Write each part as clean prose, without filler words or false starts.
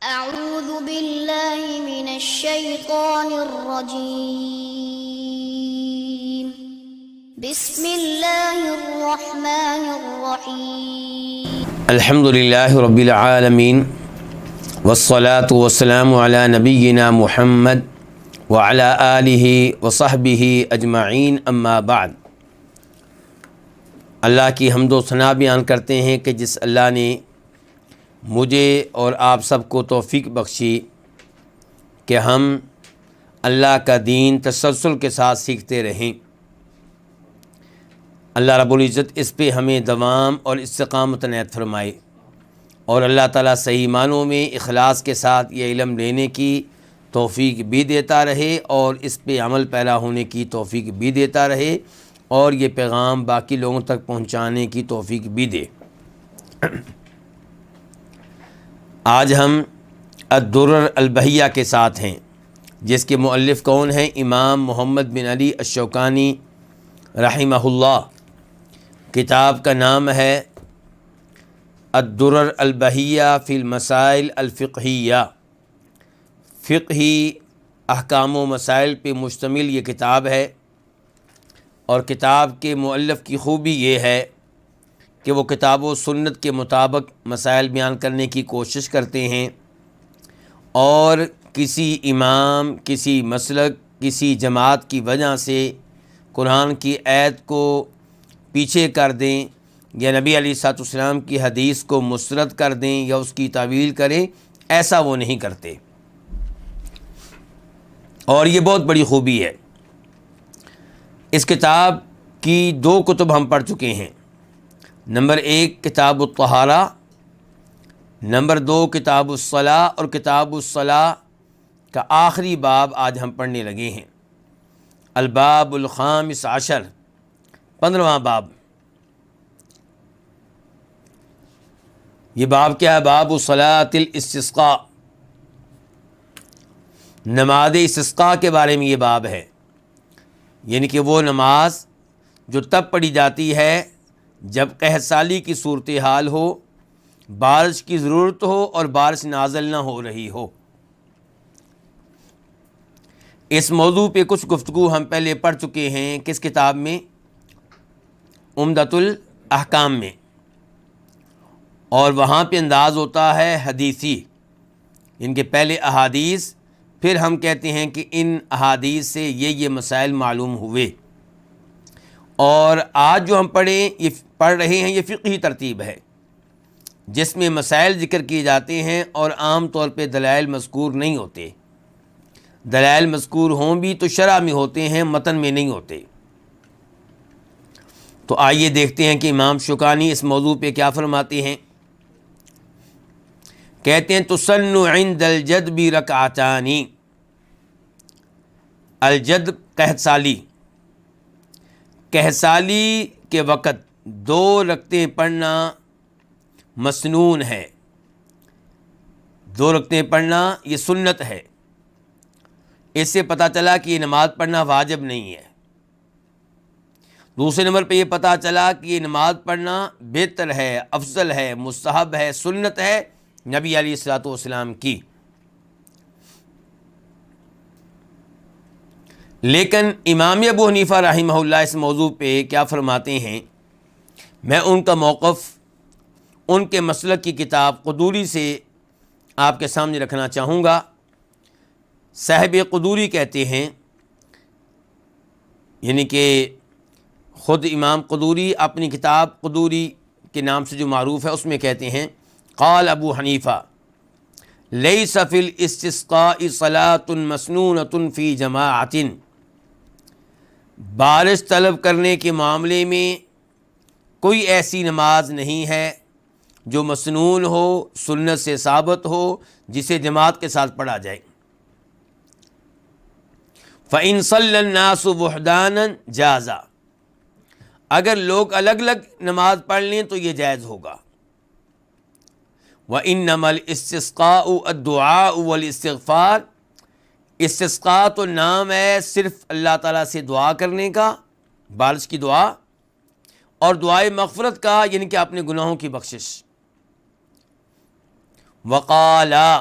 أعوذ بالله من الشيطان الرجيم. بسم الله الرحمن الرحيم. الحمد للہ رب العالمین والصلاة والسلام علی نبینا محمد وعلی آلہ وصحبہ اجمعین، اما بعد۔ اللہ کی حمد و ثنا بیان کرتے ہیں کہ جس اللہ نے مجھے اور آپ سب کو توفیق بخشی کہ ہم اللہ کا دین تسلسل کے ساتھ سیکھتے رہیں۔ اللہ رب العزت اس پہ ہمیں دوام اور استقامت عنایت فرمائے، اور اللہ تعالیٰ صحیح معنوں میں اخلاص کے ساتھ یہ علم لینے کی توفیق بھی دیتا رہے، اور اس پہ عمل پیرا ہونے کی توفیق بھی دیتا رہے، اور یہ پیغام باقی لوگوں تک پہنچانے کی توفیق بھی دے۔ آج ہم الدرر البہیہ کے ساتھ ہیں، جس کے مؤلف کون ہیں؟ امام محمد بن علی الشوکانی رحمہ اللہ۔ کتاب کا نام ہے الدرر البہیہ فی المسائل الفقہیہ۔ فقہی احکام و مسائل پہ مشتمل یہ کتاب ہے، اور کتاب کے مؤلف کی خوبی یہ ہے کہ وہ کتاب و سنت کے مطابق مسائل بیان کرنے کی کوشش کرتے ہیں، اور کسی امام، کسی مسلک، کسی جماعت کی وجہ سے قرآن کی آیت کو پیچھے کر دیں، یا نبی علیہ الصلوۃ والسلام کی حدیث کو مسترد کر دیں، یا اس کی تعویل کریں، ایسا وہ نہیں کرتے، اور یہ بہت بڑی خوبی ہے۔ اس کتاب کی دو کتب ہم پڑھ چکے ہیں، نمبر 1 کتاب الطہارہ، نمبر 2 کتاب الصلاۃ، اور کتاب الصلاۃ کا آخری باب آج ہم پڑھنے لگے ہیں، الباب الخامس عشر، 15واں باب۔ یہ باب کیا ہے؟ باب صلاۃ الاستسقاء، نماز استسقاء کے بارے میں یہ باب ہے، یعنی کہ وہ نماز جو تب پڑھی جاتی ہے جب قحط سالی کی صورتحال ہو، بارش کی ضرورت ہو اور بارش نازل نہ ہو رہی ہو۔ اس موضوع پہ کچھ گفتگو ہم پہلے پڑھ چکے ہیں، کس کتاب میں؟ عمدۃ الاحکام میں، اور وہاں پہ انداز ہوتا ہے حدیثی، ان کے پہلے احادیث، پھر ہم کہتے ہیں کہ ان احادیث سے یہ مسائل معلوم ہوئے۔ اور آج جو ہم پڑھ رہے ہیں یہ فقہی ترتیب ہے، جس میں مسائل ذکر کیے جاتے ہیں، اور عام طور پہ دلائل مذکور نہیں ہوتے۔ دلائل مذکور ہوں بھی تو شرح میں ہوتے ہیں، متن میں نہیں ہوتے۔ تو آئیے دیکھتے ہیں کہ امام شوکانی اس موضوع پہ کیا فرماتے ہیں۔ کہتے ہیں تسن عند الجدب رکعتانی، الجدب قحط سالی، قحط سالی کے وقت 2 رکعتیں پڑھنا مسنون ہے، 2 رکعتیں پڑھنا یہ سنت ہے۔ اس سے پتہ چلا کہ یہ نماز پڑھنا واجب نہیں ہے۔ دوسرے نمبر پہ یہ پتہ چلا کہ یہ نماز پڑھنا بہتر ہے، افضل ہے، مستحب ہے، سنت ہے نبی علیہ الصلوۃ والسلام کی۔ لیکن امام ابو حنیفہ رحمہ اللہ اس موضوع پہ کیا فرماتے ہیں؟ میں ان کا موقف، ان کے مسلک کی کتاب قدوری سے آپ کے سامنے رکھنا چاہوں گا۔ صاحب قدوری کہتے ہیں، یعنی کہ خود امام قدوری اپنی کتاب قدوری کے نام سے جو معروف ہے اس میں کہتے ہیں، قال ابو حنیفہ لیس فی الاستسقاء صلاۃ مسنونۃ فی جماعۃ، بارش طلب کرنے کے معاملے میں کوئی ایسی نماز نہیں ہے جو مسنون ہو، سنت سے ثابت ہو، جسے جماعت کے ساتھ پڑھا جائے۔ فَإِن صَلَّى النَّاسُ وُحْدَانًا جَازَ، اگر لوگ الگ الگ نماز پڑھ لیں تو یہ جائز ہوگا۔ وَإِنَّمَا الْإِسْتِسْقَاءُ الدُّعَاءُ وَالْإِسْتِغْفَارُ، استسقاء تو نام ہے صرف اللہ تعالیٰ سے دعا کرنے کا، بارش کی دعا، اور دعائے مغفرت کا، یعنی کہ اپنے گناہوں کی بخشش۔ وقالا،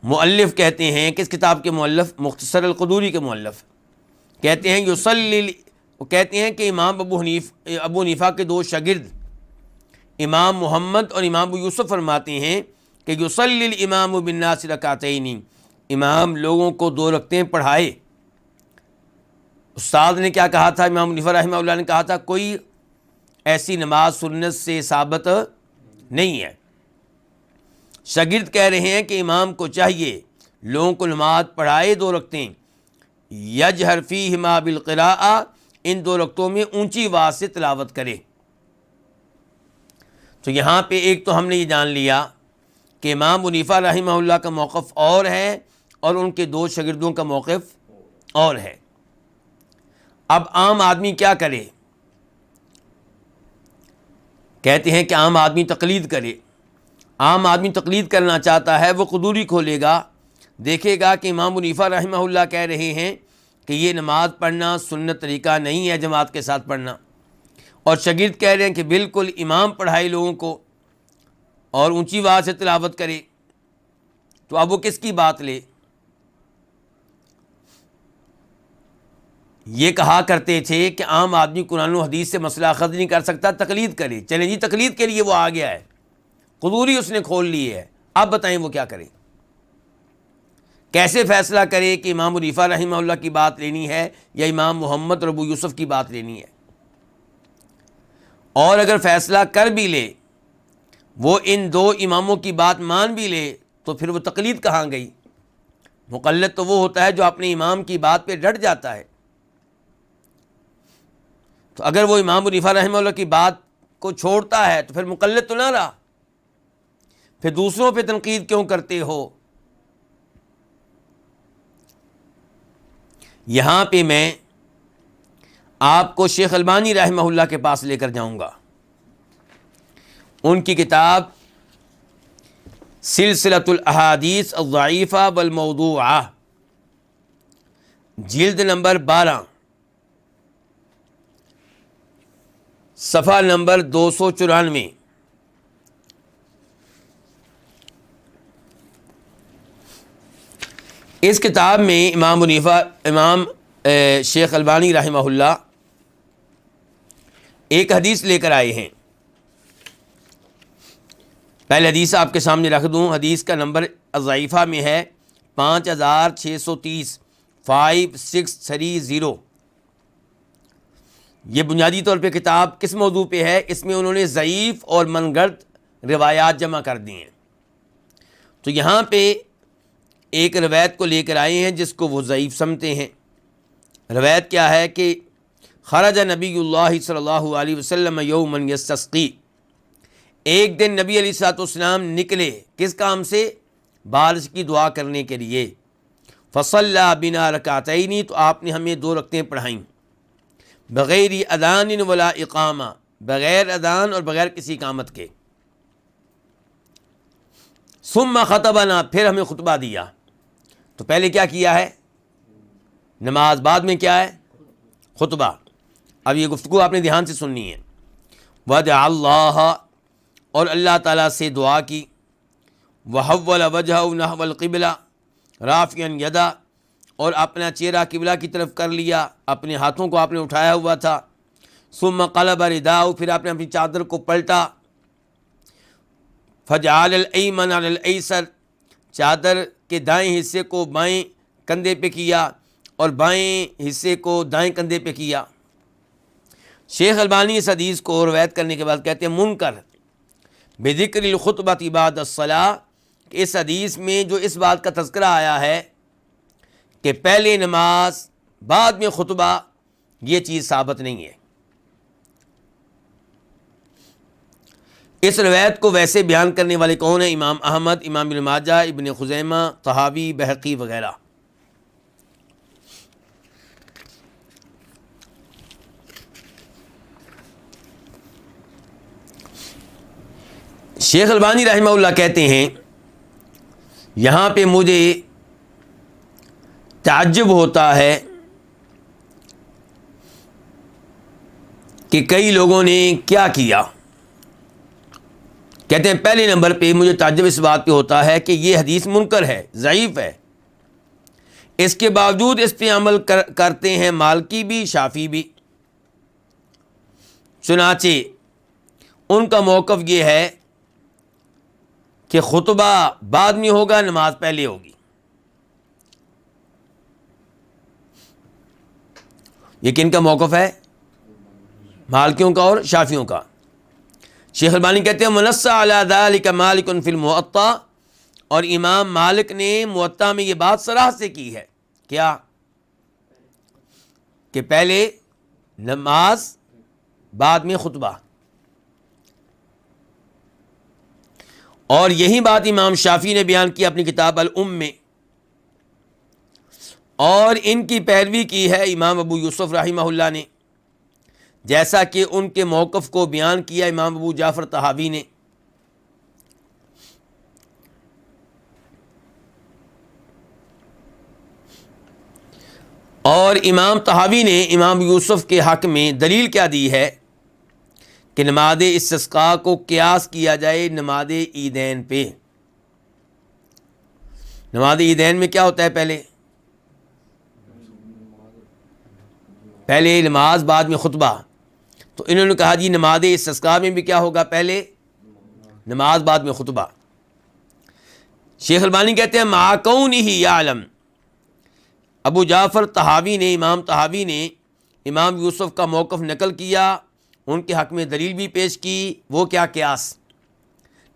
مؤلف کہتے ہیں، کس کتاب کے مؤلف؟ مختصر القدوری کے مؤلف کہتے ہیں وہ کہتے ہیں کہ امام ابو حنیفہ کے دو شاگرد امام محمد اور امام ابو یوسف فرماتے ہیں کہ یصلی الامام بالناس رکعتین، امام لوگوں کو 2 رکعتیں پڑھائے۔ استاد نے کیا کہا تھا؟ امام حنیفہ رحمہ اللہ نے کہا تھا کوئی ایسی نماز سنت سے ثابت نہیں ہے۔ شاگرد کہہ رہے ہیں کہ امام کو چاہیے لوگوں کو نماز پڑھائے 2 رکعتیں، یجہر فیہما بالقراءہ، ان 2 رکعتوں میں اونچی آواز سے تلاوت کرے۔ تو یہاں پہ ایک تو ہم نے یہ جان لیا کہ امام حنیفہ رحمہ اللہ کا موقف اور ہے اور ان کے 2 شاگردوں کا موقف اور ہے۔ اب عام آدمی کیا کرے؟ کہتے ہیں کہ عام آدمی تقلید کرے۔ عام آدمی تقلید کرنا چاہتا ہے، وہ قدوری کھولے گا، دیکھے گا کہ امام حنیفہ رحمہ اللہ کہہ رہے ہیں کہ یہ نماز پڑھنا سنت طریقہ نہیں ہے جماعت کے ساتھ پڑھنا، اور شاگرد کہہ رہے ہیں کہ بالکل امام پڑھائے لوگوں کو اور اونچی آواز سے تلاوت کرے، تو اب وہ کس کی بات لے؟ یہ کہا کرتے تھے کہ عام آدمی قرآن و حدیث سے مسئلہ اخذ نہیں کر سکتا، تقلید کرے۔ چلیں جی، تقلید کے لیے وہ آ گیا ہے، قدوری اس نے کھول لی ہے، اب بتائیں وہ کیا کرے؟ کیسے فیصلہ کرے کہ امام حنیفہ رحمہ اللہ کی بات لینی ہے یا امام محمد اور ابو یوسف کی بات لینی ہے؟ اور اگر فیصلہ کر بھی لے، وہ ان 2 اماموں کی بات مان بھی لے، تو پھر وہ تقلید کہاں گئی؟ مقلد تو وہ ہوتا ہے جو اپنے امام کی بات پہ ڈٹ جاتا ہے۔ تو اگر وہ امام حنیفہ رحمہ اللہ کی بات کو چھوڑتا ہے تو پھر مقلد تو نہ رہا، پھر دوسروں پہ تنقید کیوں کرتے ہو؟ یہاں پہ میں آپ کو شیخ البانی رحمہ اللہ کے پاس لے کر جاؤں گا۔ ان کی کتاب سلسلۃ الاحادیث الضعیفہ والموضوعہ، جلد نمبر 12، صفحہ نمبر 294۔ اس کتاب میں امام شیخ البانی رحمہ اللہ ایک حدیث لے کر آئے ہیں۔ پہلے حدیث آپ کے سامنے رکھ دوں، حدیث کا نمبر ضعیفہ میں ہے 5630، 5630۔ یہ بنیادی طور پہ کتاب کس موضوع پہ ہے؟ اس میں انہوں نے ضعیف اور من گھڑت روایات جمع کر دی ہیں۔ تو یہاں پہ ایک روایت کو لے کر آئے ہیں جس کو وہ ضعیف سمجھتے ہیں۔ روایت کیا ہے کہ خرج نبی اللہ صلی اللہ علیہ وسلم یوما یستسقی، ایک دن نبی علیہ الصلوۃ والسلام نکلے کس کام سے؟ بارش کی دعا کرنے کے لیے۔ فصلی بنا رکعتین، تو آپ نے ہمیں 2 رکعتیں پڑھائیں، بغیر اذان ولا اقامہ، بغیر اذان اور بغیر کسی اقامت کے۔ ثم خطبنا، پھر ہمیں خطبہ دیا۔ تو پہلے کیا کیا ہے؟ نماز، بعد میں کیا ہے؟ خطبہ۔ اب یہ گفتگو آپ نے دھیان سے سننی ہے۔ ودعا اللہ، اور اللہ تعالیٰ سے دعا کی۔ وحول وجہہ نحو القبلہ رافعا یدا، اور اپنا چہرہ قبلہ کی طرف کر لیا، اپنے ہاتھوں کو آپ نے اٹھایا ہوا تھا۔ ثم قلب رداء، پھر آپ نے اپنی چادر کو پلٹا۔ فجعل الایمن علی الایسر، چادر کے دائیں حصے کو بائیں کندھے پہ کیا اور بائیں حصے کو دائیں کندھے پہ کیا۔ شیخ البانی اس حدیث کو روایت کرنے کے بعد کہتے ہیں منکر بذکر الخطبۃ بعد الصلاۃ، کہ اس حدیث میں جو اس بات کا تذکرہ آیا ہے کہ پہلے نماز بعد میں خطبہ، یہ چیز ثابت نہیں ہے۔ اس روایت کو ویسے بیان کرنے والے کون ہیں؟ امام احمد، امام ابن ماجہ، ابن خزیمہ، طحاوی، بہقی وغیرہ۔ شیخ البانی رحمہ اللہ کہتے ہیں یہاں پہ مجھے تعجب ہوتا ہے کہ کئی لوگوں نے کیا کیا کہتے ہیں پہلے نمبر پہ مجھے تعجب اس بات پہ ہوتا ہے کہ یہ حدیث منکر ہے، ضعیف ہے، اس کے باوجود اس پہ عمل کرتے ہیں مالکی بھی، شافعی بھی۔ چنانچہ ان کا موقف یہ ہے کہ خطبہ بعد میں ہوگا، نماز پہلے ہوگی۔ یہ کن کا موقف ہے؟ مالکیوں کا اور شافعیوں کا۔ شیخ البانی کہتے ہیں منص علی ذلک مالک فی الموطا، اور امام مالک نے موطا میں یہ بات صراحت سے کی ہے، کیا؟ کہ پہلے نماز بعد میں خطبہ۔ اور یہی بات امام شافعی نے بیان کی اپنی کتاب الام میں، اور ان کی پیروی کی ہے امام ابو یوسف رحمہ اللہ نے، جیسا کہ ان کے موقف کو بیان کیا امام ابو جعفر طحاوی نے۔ اور امام طحاوی نے امام یوسف کے حق میں دلیل کیا دی ہے کہ نماز استسقاء کو قیاس کیا جائے نماز عیدین پہ۔ نماز عیدین میں کیا ہوتا ہے؟ پہلے نماز بعد میں خطبہ، تو انہوں نے کہا جی نماز استسقاء میں بھی کیا ہوگا؟ پہلے نماز بعد میں خطبہ۔ شیخ البانی کہتے ہیں مع کونہ یعلم، ابو جعفر طحاوی نے، امام طحاوی نے امام یوسف کا موقف نقل کیا، ان کے حق میں دلیل بھی پیش کی۔ وہ کیا؟ قیاس،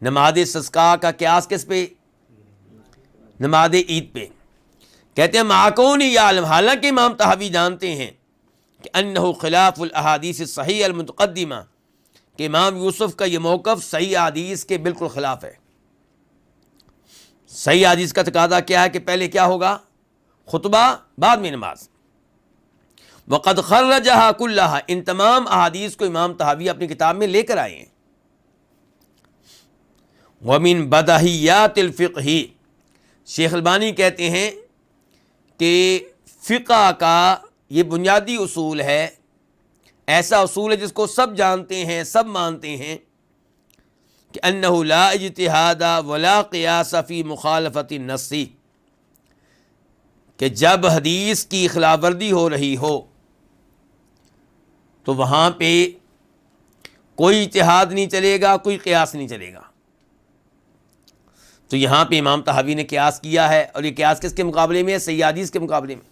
نماز استسقاء کا قیاس کس پہ؟ نماز عید پہ۔ کہتے ہیں مع کونہ یعلم، حالانکہ امام طحاوی جانتے ہیں کہ انہ خلاف الاحادیث الصحیح المتقدمہ، کہ امام یوسف کا یہ موقف صحیح حدیث کے بالکل خلاف ہے۔ صحیح حدیث کا تقاضا کیا ہے کہ پہلے کیا ہوگا؟ خطبہ، بعد میں نماز۔ وقد خرجہا کلہا، ان تمام احادیث کو امام طحاوی اپنی کتاب میں لے کر آئے ہیں۔ ومن بدہیات الفقہ، شیخ البانی کہتے ہیں کہ فقہ کا یہ بنیادی اصول ہے، ایسا اصول ہے جس کو سب جانتے ہیں، سب مانتے ہیں، کہ انہ لا اجتہاد ولا قیاس فی مخالفت النص، کہ جب حدیث کی خلاف ورزی ہو رہی ہو تو وہاں پہ کوئی اجتہاد نہیں چلے گا، کوئی قیاس نہیں چلے گا۔ تو یہاں پہ امام طحاوی نے قیاس کیا ہے، اور یہ قیاس کس کے مقابلے میں ہے؟ صحیح حدیث کے مقابلے میں۔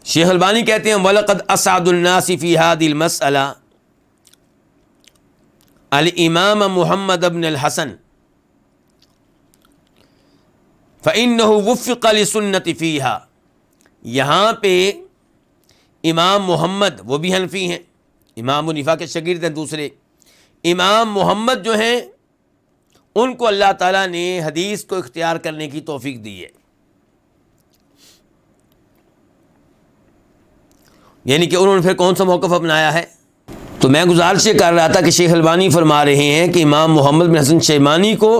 شیخ البانی کہتے ہیں وَلَقَدْ أَسْعَدُ النَّاسِ فِي هَذِهِ الْمَسْأَلَةِ الامام محمد بن الحسن فإنه وفق لسنت فيها، یہاں پہ امام محمد، وہ بھی حنفی ہیں، امام حنیفہ کے شاگرد ہیں دوسرے، امام محمد جو ہیں ان کو اللہ تعالیٰ نے حدیث کو اختیار کرنے کی توفیق دی ہے، یعنی کہ انہوں نے پھر کون سا موقف اپنایا ہے؟ تو میں گزارش یہ کر رہا تھا کہ شیخ البانی فرما رہے ہیں کہ امام محمد بن حسن شیبانی کو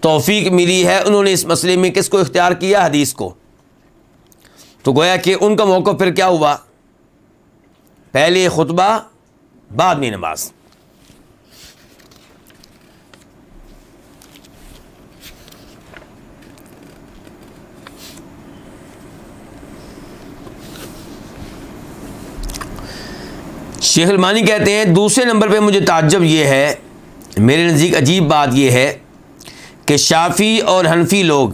توفیق ملی ہے، انہوں نے اس مسئلے میں کس کو اختیار کیا؟ حدیث کو۔ تو گویا کہ ان کا موقف پھر کیا ہوا؟ پہلے خطبہ، بعد میں نماز۔ شیخ البانی کہتے ہیں دوسرے نمبر پہ مجھے تعجب یہ ہے، میرے نزدیک عجیب بات یہ ہے کہ شافعی اور حنفی لوگ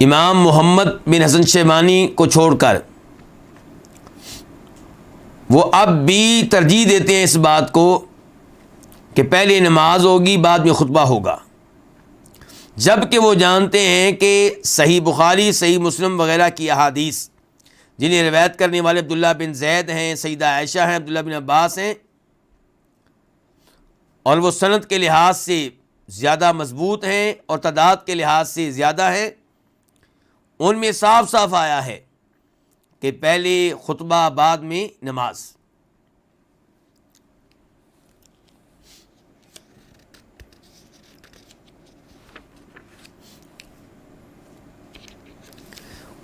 امام محمد بن حسن شیبانی کو چھوڑ کر وہ اب بھی ترجیح دیتے ہیں اس بات کو کہ پہلے نماز ہوگی، بعد میں خطبہ ہوگا، جب کہ وہ جانتے ہیں کہ صحیح بخاری، صحیح مسلم وغیرہ کی احادیث جنہیں روایت کرنے والے عبداللہ بن زید ہیں، سیدہ عائشہ ہیں، عبداللہ بن عباس ہیں، اور وہ سند کے لحاظ سے زیادہ مضبوط ہیں اور تعداد کے لحاظ سے زیادہ ہیں، ان میں صاف صاف آیا ہے کہ پہلے خطبہ، بعد میں نماز۔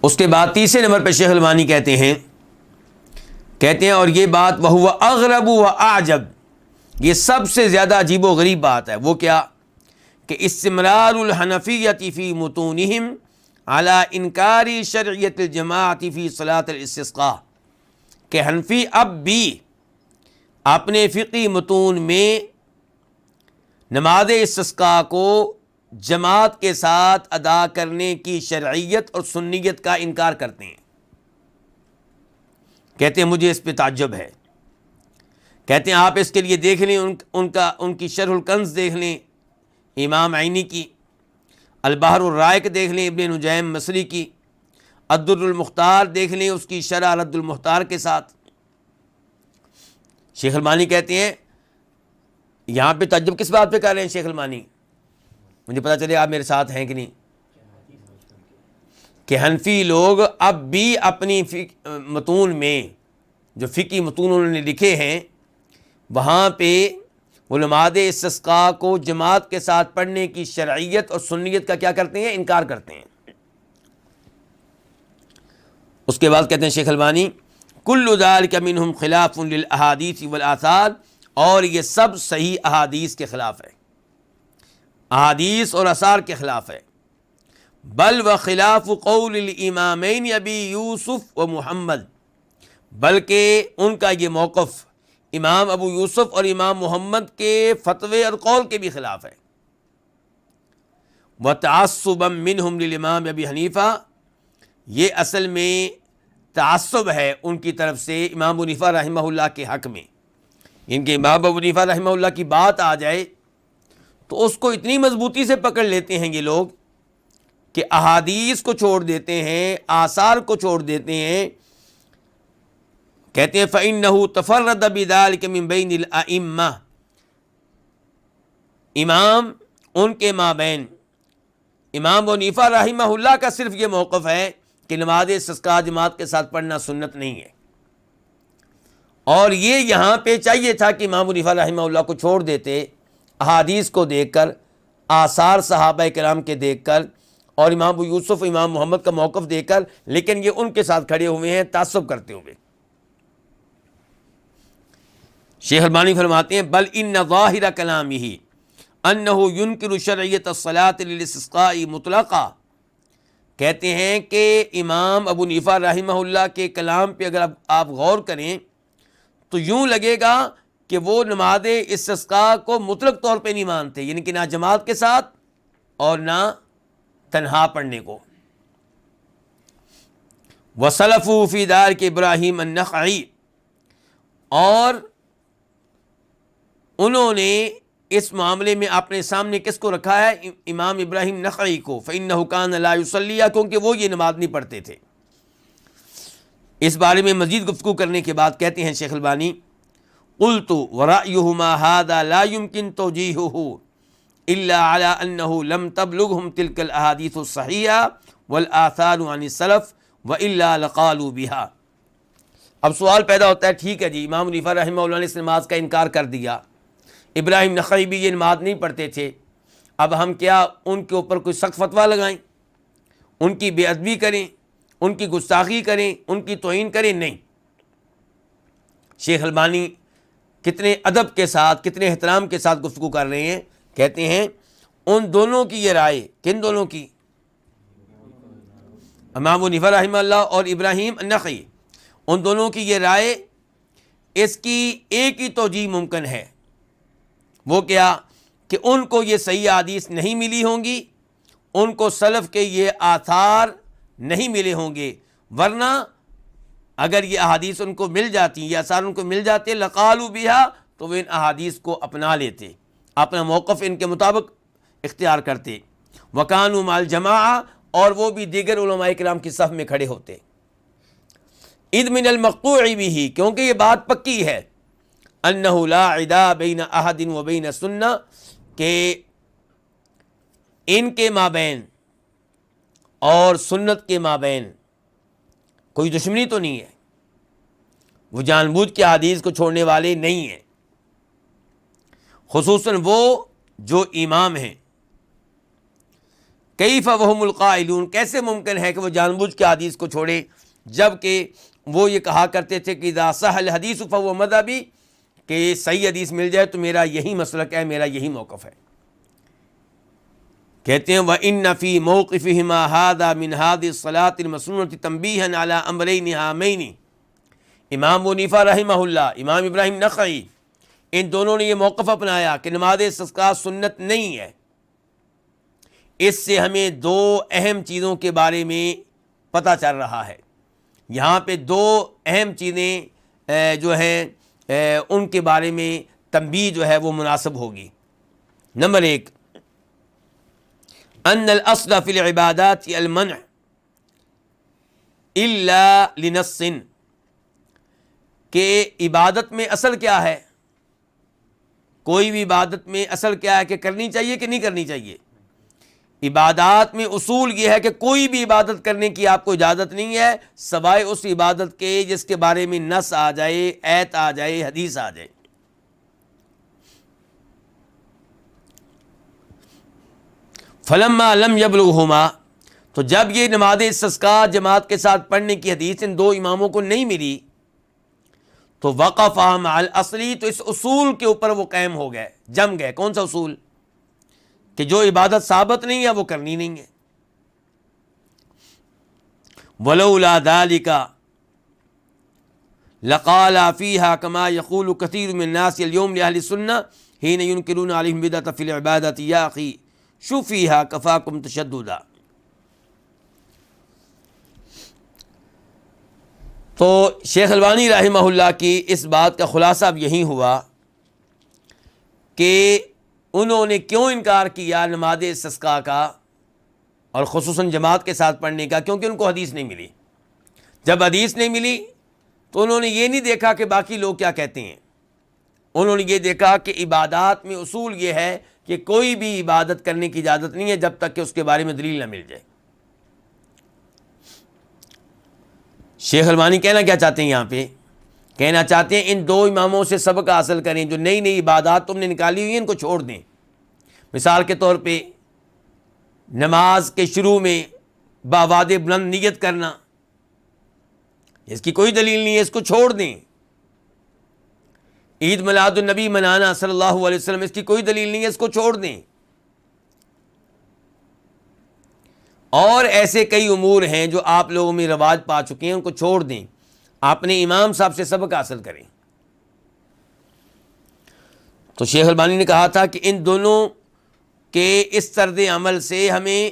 اس کے بعد تیسرے نمبر پہ شیخ البانی کہتے ہیں اور یہ بات وَهُوَ أَغْرَبُ وَأَعْجَبُ، یہ سب سے زیادہ عجیب و غریب بات ہے. وہ کیا کہ استمرار الحنفیۃ فی متونہم علی انکار شرعیت الجماعت فی صلاۃ الاستسقاء، کہ حنفی اب بھی اپنے فقہی متون میں نماز استسقاء کو جماعت کے ساتھ ادا کرنے کی شرعیت اور سنیت کا انکار کرتے ہیں. کہتے ہیں مجھے اس پہ تعجب ہے. کہتے ہیں آپ اس کے لیے دیکھ لیں ان کی شرح الکنز دیکھ لیں امام عینی کی، البحر الرائق دیکھ لیں ابن نجیم مصری کی، الدر المختار دیکھ لیں اس کی شرح رد المختار کے ساتھ. شیخ البانی کہتے ہیں یہاں پہ تعجب کس بات پہ کر رہے ہیں شیخ البانی؟ مجھے پتا چلے آپ میرے ساتھ ہیں کہ نہیں، کہ حنفی لوگ اب بھی اپنی متون میں جو فقہی متون انہوں نے لکھے ہیں وہاں پہ وہ نماز استسقاء کو جماعت کے ساتھ پڑھنے کی شرعیت اور سنیت کا کیا کرتے ہیں؟ انکار کرتے ہیں. اس کے بعد کہتے ہیں شیخ البانی کل ذالک منہم خلاف للاحادیث والآثار، اور یہ سب صحیح احادیث کے خلاف ہے، احادیث اور آثار کے خلاف ہے. بل و خلاف قول الامامین ابی یوسف و محمد، بلکہ ان کا یہ موقف امام ابو یوسف اور امام محمد کے فتوے اور قول کے بھی خلاف ہے. وتعصبا منہم للامام ابی حنیفہ، یہ اصل میں تعصب ہے ان کی طرف سے امام ابو حنیفہ رحمہ اللہ کے حق میں. ان کے امام ابو حنیفہ رحمہ اللہ کی بات آ جائے تو اس کو اتنی مضبوطی سے پکڑ لیتے ہیں یہ لوگ کہ احادیث کو چھوڑ دیتے ہیں، آثار کو چھوڑ دیتے ہیں. کہتے ہیں فَإِنَّهُ تَفَرَّدَ بِذَلِكَ مِن بَيْنِ الْأَئِمَّةِ، امام ان کے مابین امام ابو حنیفہ رحمہ اللہ کا صرف یہ موقف ہے کہ نماز استسقاء جماعت کے ساتھ پڑھنا سنت نہیں ہے. اور یہ یہاں پہ چاہیے تھا کہ امام ابو حنیفہ رحمہ اللہ کو چھوڑ دیتے، احادیث کو دیکھ کر، آثار صحابہ کرام کے دیکھ کر، اور امام ابو یوسف امام محمد کا موقف دیکھ کر، لیکن یہ ان کے ساتھ کھڑے ہوئے ہیں تعصب کرتے ہوئے. شیخ البانی فرماتے ہیں بل ان ظاہر کلامہ انہ ینکر شرعیت الصلاۃ للاستسقاء مطلقا، کہتے ہیں کہ امام ابو حنیفہ رحمہ اللہ کے کلام پہ اگر آپ غور کریں تو یوں لگے گا کہ وہ نماز استسقاء کو مطلق طور پہ نہیں مانتے، یعنی کہ نہ جماعت کے ساتھ اور نہ تنہا پڑھنے کو. وَسَلَفُوا فِي ذَلِكَ ابراہیم النخعی، اور انہوں نے اس معاملے میں اپنے سامنے کس کو رکھا ہے؟ امام ابراہیم نخعی کو. فَإِنَّهُ كَانَ لَا يُصَلِّي، کیونکہ وہ یہ نماز نہیں پڑھتے تھے. اس بارے میں مزید گفتگو کرنے کے بعد کہتے ہیں شیخ البانی قلت ورأيهما هذا لا يمكن توجيهه إلا على أنه لم تبلغهم تلك الأحاديث الصحيحة والآثار عن السلف وإلا لقالوا بها. اب سوال پیدا ہوتا ہے ٹھیک ہے جی امام حنیفہ رحمہ اللہ نے اس نماز کا انکار کر دیا، ابراہیم نخعی بھی یہ نماز نہیں پڑھتے تھے، اب ہم کیا ان کے اوپر کوئی سخت فتویٰ لگائیں، ان کی بے ادبی کریں، ان کی گستاخی کریں، ان کی توہین کریں؟ نہیں. شیخ البانی کتنے ادب کے ساتھ، کتنے احترام کے ساتھ گفتگو کر رہے ہیں. کہتے ہیں ان دونوں کی یہ رائے، کن دونوں کی؟ امام ابو حنیفہ رحمہ اللہ اور ابراہیم النخعی، ان دونوں کی یہ رائے، اس کی ایک ہی توجیہ ممکن ہے. وہ کیا کہ ان کو یہ صحیح حدیث نہیں ملی ہوں گی، ان کو سلف کے یہ آثار نہیں ملے ہوں گے، ورنہ اگر یہ احادیث ان کو مل جاتی، یہ آثار ان کو مل جاتے، لقالوا بہا، تو وہ ان احادیث کو اپنا لیتے، اپنا موقف ان کے مطابق اختیار کرتے. وکانوا مع الجماعہ، اور وہ بھی دیگر علماء کرام کی صف میں کھڑے ہوتے. اذ من المقطوع به، کیونکہ یہ بات پکی ہے، انہ لا عدا بین احد و بین سنہ، کہ ان کے مابین اور سنت کے مابین کوئی دشمنی تو نہیں ہے، وہ جان بوجھ کے حدیث کو چھوڑنے والے نہیں ہیں. خصوصاً وہ جو امام ہیں، کیف وہم القائلون، کیسے ممکن ہے کہ وہ جان بوجھ کے حدیث کو چھوڑیں، جب کہ وہ یہ کہا کرتے تھے کہ اذا صح الحدیث فهو مذہبی، کہ صحیح حدیث مل جائے تو میرا یہی مسلک ہے، میرا یہی موقف ہے۔ کہتے ہیں وَإِنَّ فِي مَوْقِفِهِمَا هَذَا مِنْ هَذِهِ الصَّلَاةِ الْمَسْنُونَةِ تَنْبِيهًا عَلَىٰ أَمْرَيْنِ هَامَيْنِ۔ امام ابو حنیفہ رحمہ اللہ، امام ابراہیم نخعی، ان دونوں نے یہ موقف اپنایا کہ نماز استسقاء سنت نہیں ہے۔ اس سے ہمیں دو اہم چیزوں کے بارے میں پتہ چل رہا ہے۔ یہاں پہ دو اہم چیزیں جو ہیں ان کے بارے میں تنبیہ جو ہے وہ مناسب ہوگی۔ نمبر ایک، ان الاصل فی العبادات المنع الا لنص، کہ عبادت میں اصل کیا ہے، کوئی بھی عبادت میں اصل کیا ہے کہ کرنی چاہیے کہ نہیں کرنی چاہیے۔ عبادات میں اصول یہ ہے کہ کوئی بھی عبادت کرنے کی آپ کو اجازت نہیں ہے سوائے اس عبادت کے جس کے بارے میں نص آ جائے، آیت آ جائے، حدیث آ جائے۔ فلما لم یبلغہما، تو جب یہ نماز استسقاء جماعت کے ساتھ پڑھنے کی حدیث ان دو اماموں کو نہیں ملی تو وقفا مع الاصلی، تو اس اصول کے اوپر وہ قائم ہو گئے، جم گئے۔ کون سا اصول؟ کہ جو عبادت ثابت نہیں ہے وہ کرنی نہیں ہے۔ ولولا ذلك لقال فيها كما يقول كثير من الناس اليوم لأهل السنة حين ينكرون عليهم بدعة في العبادة يا أخي شو فيها كفاكم تشددا۔ تو شیخ البانی رحمہ اللہ کی اس بات کا خلاصہ اب یہی ہوا کہ انہوں نے کیوں انکار کیا نماز استسقاء کا اور خصوصاً جماعت کے ساتھ پڑھنے کا، کیونکہ ان کو حدیث نہیں ملی۔ جب حدیث نہیں ملی تو انہوں نے یہ نہیں دیکھا کہ باقی لوگ کیا کہتے ہیں، انہوں نے یہ دیکھا کہ عبادات میں اصول یہ ہے کہ کوئی بھی عبادت کرنے کی اجازت نہیں ہے جب تک کہ اس کے بارے میں دلیل نہ مل جائے۔ شیخ البانی کہنا کیا چاہتے ہیں یہاں پہ؟ کہنا چاہتے ہیں ان دو اماموں سے سبق حاصل کریں، جو نئی نئی عبادات تم نے نکالی ہوئی ہیں ان کو چھوڑ دیں۔ مثال کے طور پہ نماز کے شروع میں باواد بلند نیت کرنا، اس کی کوئی دلیل نہیں ہے، اس کو چھوڑ دیں۔ عید میلاد النبی منانا صلی اللہ علیہ وسلم، اس کی کوئی دلیل نہیں ہے، اس کو چھوڑ دیں۔ اور ایسے کئی امور ہیں جو آپ لوگوں میں رواج پا چکے ہیں، ان کو چھوڑ دیں، اپنے امام صاحب سے سبق حاصل کریں۔ تو شیخ البانی نے کہا تھا کہ ان دونوں کے اس طرز عمل سے ہمیں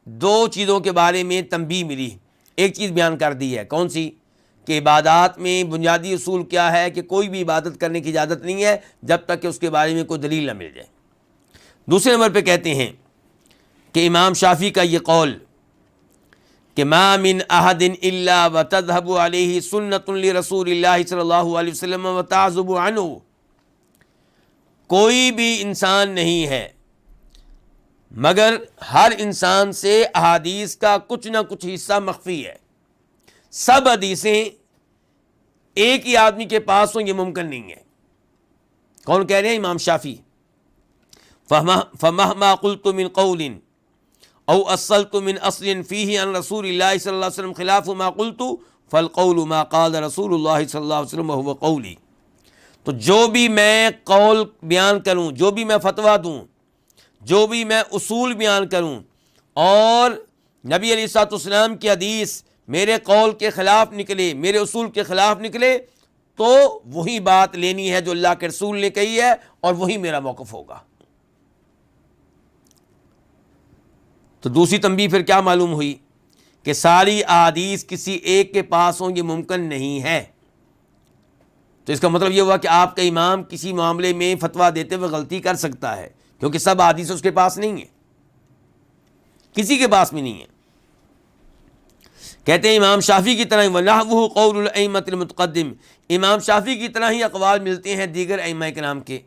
دو چیزوں کے بارے میں تنبیہ ملی۔ ایک چیز بیان کر دی ہے، کون سی؟ کہ عبادات میں بنیادی اصول کیا ہے کہ کوئی بھی عبادت کرنے کی اجازت نہیں ہے جب تک کہ اس کے بارے میں کوئی دلیل نہ مل جائے۔ دوسرے نمبر پہ کہتے ہیں کہ امام شافعی کا یہ قول کہ ما من احد الا وتذهب علیہ سنت لرسول اللہ صلی اللہ علیہ وسلم وتعزب عنہ، کوئی بھی انسان نہیں ہے مگر ہر انسان سے احادیث کا کچھ نہ کچھ حصہ مخفی ہے۔ سب حدیثیں ایک ہی آدمی کے پاس ہوں یہ ممکن نہیں ہے۔ کون کہہ رہے ہیں؟ امام شافعی۔ فمہما قلت من قول او اصلت من اصل فیہ عن رسول اللہ صلی اللہ علیہ وسلم خلاف ما قلت فالقول ما قال رسول اللہ صلی اللہ علیہ وسلم وهو قولی۔ تو جو بھی میں قول بیان کروں، جو بھی میں فتویٰ دوں، جو بھی میں اصول بیان کروں اور نبی علیہ الصلوۃ والسلام کی حدیث میرے قول کے خلاف نکلے، میرے اصول کے خلاف نکلے، تو وہی بات لینی ہے جو اللہ کے رسول نے کہی ہے اور وہی میرا موقف ہوگا۔ تو دوسری تنبیہ پھر کیا معلوم ہوئی کہ ساری احادیث کسی ایک کے پاس ہوں یہ ممکن نہیں ہے۔ تو اس کا مطلب یہ ہوا کہ آپ کا امام کسی معاملے میں فتویٰ دیتے ہوئے غلطی کر سکتا ہے، کیونکہ سب احادیث اس کے پاس نہیں ہیں، کسی کے پاس بھی نہیں ہے۔ کہتے ہیں امام شافعی کی طرح وَنَحْوُهُ قَوْلُ الْأَئِمَّةِ الْمُتَقَدِّمِ، امام شافعی کی طرح ہی اقوال ملتے ہیں دیگر ائمہ کرام کے۔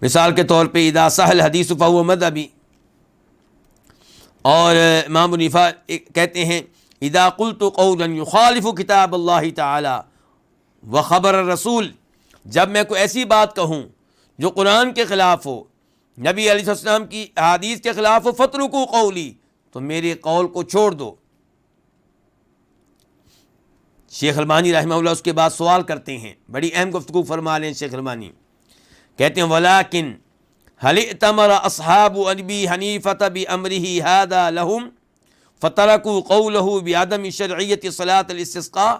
مثال کے طور پہ اذا صح الحدیث فهو مذہبی، اور امام ابو حنیفہ کہتے ہیں اذا قلت قولا یخالف کتاب اللہ تعالی وخبر الرسول، جب میں کوئی ایسی بات کہوں جو قرآن کے خلاف ہو، نبی علیہ السلام کی احادیث کے خلاف ہو، فَاتْرُكُوا قَوْلِي، تو میرے قول کو چھوڑ دو۔ شیخ البانی رحمہ اللہ اس کے بعد سوال کرتے ہیں، بڑی اہم گفتگو فرما لیں شیخ البانی، کہتے ہیں وَلَكِنْ هَلِ اِئْتَمَرَ أَصْحَابُ أَبِي حَنِيفَةَ بِأَمْرِهِ هَذَا لَهُمْ فَتَرَكُوا قَوْلَهُ بِعَدَمِ شَرْعِيَّةِ صَلَاةِ الْاِسْتِسْقَاءِ۔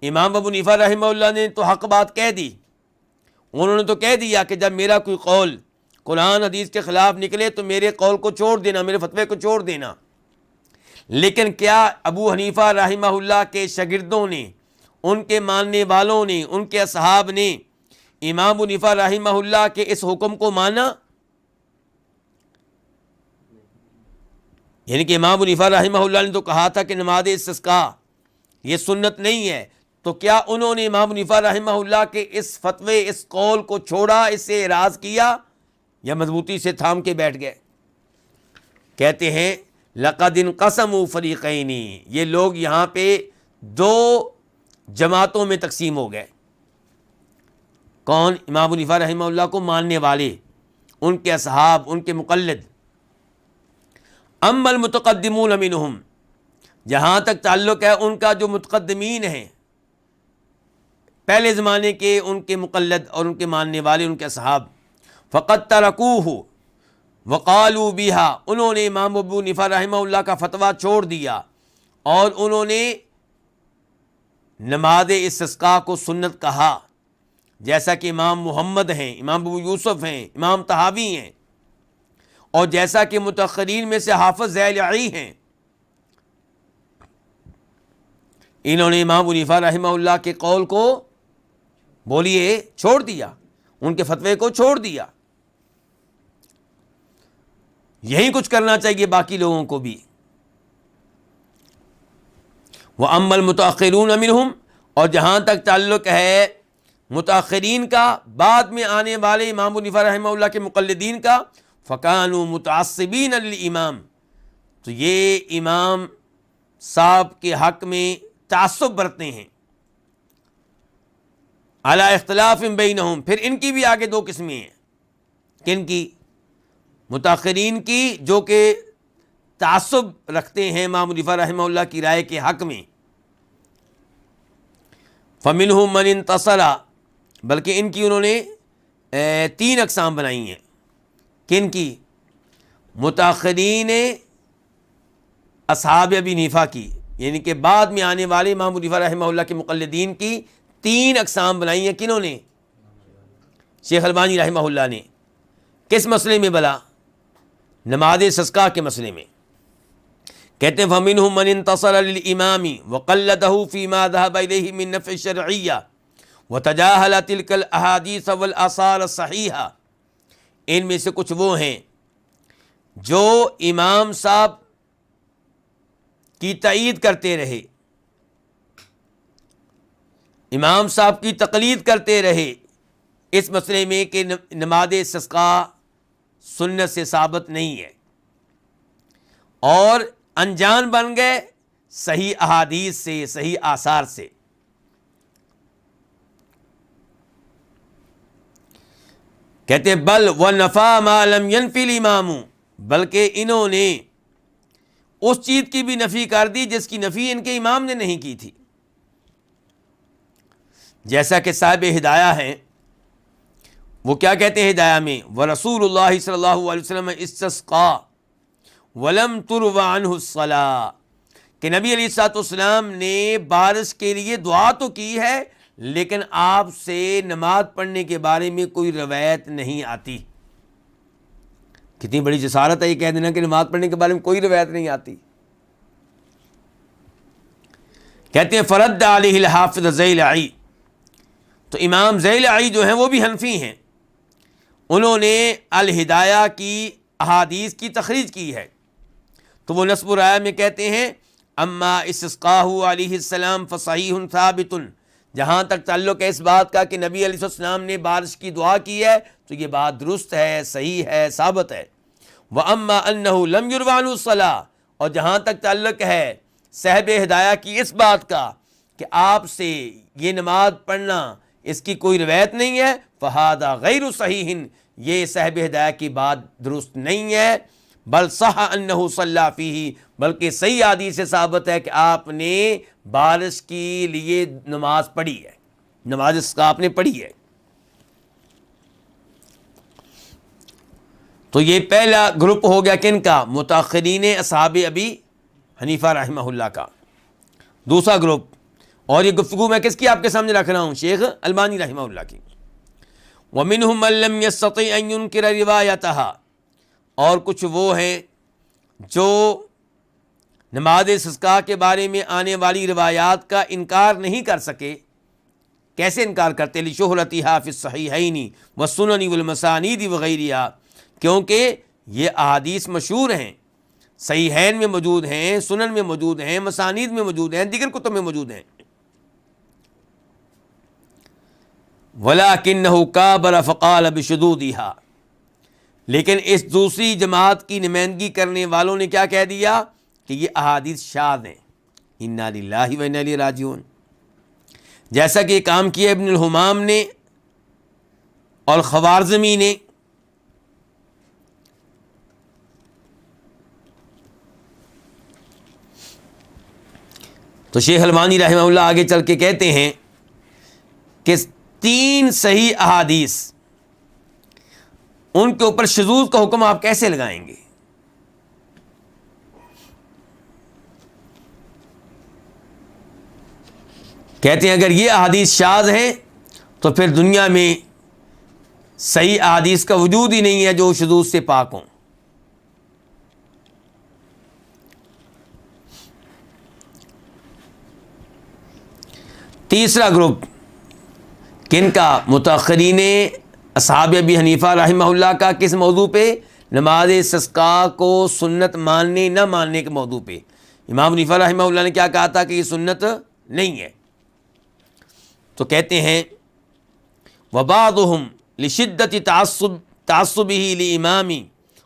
امام ابو حنیفہ رحمہ اللہ نے تو حق بات کہہ دی، انہوں نے تو کہہ دیا کہ جب میرا کوئی قول قرآن حدیث کے خلاف نکلے تو میرے قول کو چھوڑ دینا، میرے فتوے کو چھوڑ دینا۔ لیکن کیا ابو حنیفہ رحمہ اللہ کے شاگردوں نے، ان کے ماننے والوں نے، ان کے اصحاب نے امام ابو حنیفہ رحمہ اللہ کے اس حکم کو مانا؟ یعنی کہ امام ابو حنیفہ رحمہ اللہ نے تو کہا تھا کہ نماز استسقاء یہ سنت نہیں ہے، تو کیا انہوں نے امام ابو حنیفہ رحمہ اللہ کے اس فتوے، اس قول کو چھوڑا، اس سے اعراض کیا، یا مضبوطی سے تھام کے بیٹھ گئے؟ کہتے ہیں لَقَدْ انْقَسَمُوا فَرِيقَيْنِ، یہ لوگ یہاں پہ دو جماعتوں میں تقسیم ہو گئے۔ کون؟ امام ابو حنیفہ رحمہ اللہ کو ماننے والے، ان کے اصحاب، ان کے مقلد۔ اما المتقدمون منہم، جہاں تک تعلق ہے ان کا جو متقدمین ہیں، پہلے زمانے کے ان کے مقلد اور ان کے ماننے والے، ان کے اصحاب، فقد ترکوہ وقالوا بها، انہوں نے امام ابو حنیفہ رحمہ اللہ کا فتویٰ چھوڑ دیا اور انہوں نے نماز استسقاء کو سنت کہا، جیسا کہ امام محمد ہیں، امام ابو یوسف ہیں، امام طحاوی ہیں، اور جیسا کہ متأخرین میں سے حافظ ذیلعی ہیں۔ انہوں نے امام ابو حنیفہ رحمہ اللہ کے قول کو بولیے چھوڑ دیا، ان کے فتوے کو چھوڑ دیا۔ یہی کچھ کرنا چاہیے باقی لوگوں کو بھی۔ وَأَمَّا الْمُتَأَخِّرُونَ مِنْهُمْ، اور جہاں تک تعلق ہے متأخرین کا، بعد میں آنے والے امام ابو حنیفہ رحمہ اللہ کے مقلدین کا، فَكَانُوا مُتَعَصِّبِينَ لِلْإِمَامِ، تو یہ امام صاحب کے حق میں تعصب برتتے ہیں۔ عَلَى اخْتِلَافٍ بَيْنَهُمْ، پھر ان کی بھی آگے دو قسمیں ہیں، کن کی؟ متاخرین کی، جو کہ تعصب رکھتے ہیں امام ابو حنیفہ رحمہ اللہ کی رائے کے حق میں۔ فَمِنْهُمْ مَنِ انْتَصَرَ، بلکہ ان کی انہوں نے تین اقسام بنائی ہیں۔ کن کی؟ متاخرین اصحاب ابی حنیفہ کی، یعنی کہ بعد میں آنے والے امام ابو حنیفہ رحمہ اللہ کے مقلدین کی تین اقسام بنائی ہیں۔ کنہوں نے؟ شیخ البانی رحمہ اللہ نے۔ کس مسئلے میں بلا؟ نماز استسقاء کے مسئلے میں۔ کہتے ہیں فَمِنْهُمْ مَنِ انْتَصَرَ لِلْإِمَامِ وَقَلَّدَهُ فِي مَا ذَهَبَ إِلَيْهِ مِنْ نَفْعِ الشَّرْعِيَّةِ وَتَجَاهَلَ تِلْكَ الْأَحَادِيثَ وَالْآثَارَ الصَّحِيحَةِ، ان میں سے کچھ وہ ہیں جو امام صاحب کی تائید کرتے رہے، امام صاحب کی تقلید کرتے رہے اس مسئلے میں کہ نماز استسقاء سنت سے ثابت نہیں ہے، اور انجان بن گئے صحیح احادیث سے، صحیح آثار سے۔ کہتے ہیں بل وَنَفَى مَا لَمْ يَنْفِ الْإِمَامُ، بلکہ انہوں نے اس چیز کی بھی نفی کر دی جس کی نفی ان کے امام نے نہیں کی تھی۔ جیسا کہ صاحب ہدایہ ہیں، وہ کیا کہتے ہیں ہدایہ میں؟ وَرَسُولُ اللَّهِ صلی اللہ علیہ وسلم اسْتَسْقَى وَلَمْ تُرْوَ عَنْهُ الصَّلَاةُ، کہ نبی علیہ الصلوۃ والسلام نے بارش کے لیے دعا تو کی ہے، لیکن آپ سے نماز پڑھنے کے بارے میں کوئی روایت نہیں آتی۔ کتنی بڑی جسارت ہے یہ کہہ دینا کہ نماز پڑھنے کے بارے میں کوئی روایت نہیں آتی۔ کہتے ہیں فرد علیہ الحافظ ذیلعی، تو امام ذیلعی جو ہیں وہ بھی حنفی ہیں، انہوں نے الہدایہ کی احادیث کی تخریج کی ہے، تو وہ نصب الرایہ میں کہتے ہیں اما استسقاہ علیہ السلام فصحیح ثابت، جہاں تک تعلق ہے اس بات کا کہ نبی علیہ السلام نے بارش کی دعا کی ہے تو یہ بات درست ہے، صحیح ہے، ثابت ہے۔ وَأَمَّا أَنَّهُ لَمْ يُرْوَ عَنْهُ الصَّلَاةُ، اور جہاں تک تعلق ہے صاحب ہدایہ کی اس بات کا کہ آپ سے یہ نماز پڑھنا اس کی کوئی روایت نہیں ہے، فہذا غیر صحیح، یہ صاحب ہدایت کی بات درست نہیں ہے، بل صح انہ صلی فیہ، بلکہ صحیح حدیث سے ثابت ہے کہ آپ نے بارش کے لیے نماز پڑھی ہے، نماز استسقاء آپ نے پڑھی ہے۔ تو یہ پہلا گروپ ہو گیا کن کا؟ متاخرین اصحاب ابی حنیفہ رحمہ اللہ کا۔ دوسرا گروپ، اور یہ گفتگو میں کس کی آپ کے سامنے رکھ رہا ہوں؟ شیخ البانی رحمہ اللہ کی۔ وَمِنْهُمْ مَنْ لَمْ يَسْتَطِعْ أَنْ يُنْكِرَ رِوَایَتَهَا، اور کچھ وہ ہیں جو نماز استسقاء کے بارے میں آنے والی روایات کا انکار نہیں کر سکے۔ کیسے انکار کرتے؟ لِشُهْرَتِهَا فِي الصَّحِيحَيْنِ وَالسُّنَنِ وَالْمَسَانِيدِ وَغَيْرِهَا، کیونکہ یہ احادیث مشہور ہیں، صحیحین میں موجود ہیں، سنن میں موجود ہیں، مسانید میں موجود ہیں، دیگر کتب میں موجود ہیں۔ وَلَكِنَّهُ كَابَرَ فَقَالَ بِشُذُوذِهَا، لیکن اس دوسری جماعت کی نمائندگی کرنے والوں نے کیا کہہ دیا کہ یہ احادیث شاذ ہیں۔ اِنَّا لِلَّهِ وَإِنَّا إِلَيْهِ رَاجِعُونَ، جیسا کہ کام کیا ابن الحمام نے اور خوارزمی نے۔ تو شیخ البانی رحمہ اللہ آگے چل کے کہتے ہیں کہ 3 صحیح احادیث، ان کے اوپر شذوذ کا حکم آپ کیسے لگائیں گے؟ کہتے ہیں اگر یہ احادیث شاذ ہیں تو پھر دنیا میں صحیح احادیث کا وجود ہی نہیں ہے جو شذوذ سے پاک ہوں۔ تیسرا گروپ کن کا؟ متاخرین اصحاب ابی حنیفہ رحمہ اللہ کا۔ کس موضوع پہ؟ نماز استسقاء کو سنت ماننے نہ ماننے کے موضوع پہ۔ امام حنیفہ رحمہ اللہ نے کیا کہا تھا کہ یہ سنت نہیں ہے۔ تو کہتے ہیں وَبَعْضُهُمْ لِشِدَّةِ تَعَصُّبِهِ لِإِمَامِ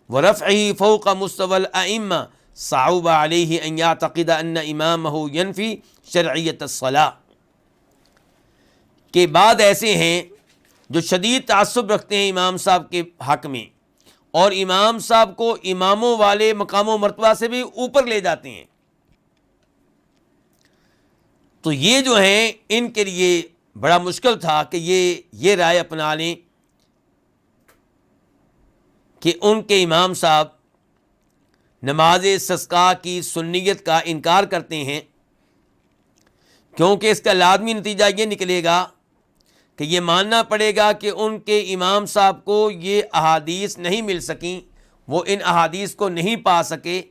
وَرَفْعِهِ فَوْقَ مُسْتَوَى الْأَئِمَّةِ صَعُبَ عَلَيْهِ أَنْ يَعْتَقِدَ أَنَّ إِمَامَهُ يَنْفِي شَرْعِيَّةَ الصَّلَاةِ، کہ بعد ایسے ہیں جو شدید تعصب رکھتے ہیں امام صاحب کے حق میں، اور امام صاحب کو اماموں والے مقام و مرتبہ سے بھی اوپر لے جاتے ہیں۔ تو یہ جو ہیں ان کے لیے بڑا مشکل تھا کہ یہ رائے اپنا لیں کہ ان کے امام صاحب نماز استسقاء کی سنیت کا انکار کرتے ہیں، کیونکہ اس کا لازمی نتیجہ یہ نکلے گا کہ یہ ماننا پڑے گا کہ ان کے امام صاحب کو یہ احادیث نہیں مل سکیں، وہ ان احادیث کو نہیں پا سکے۔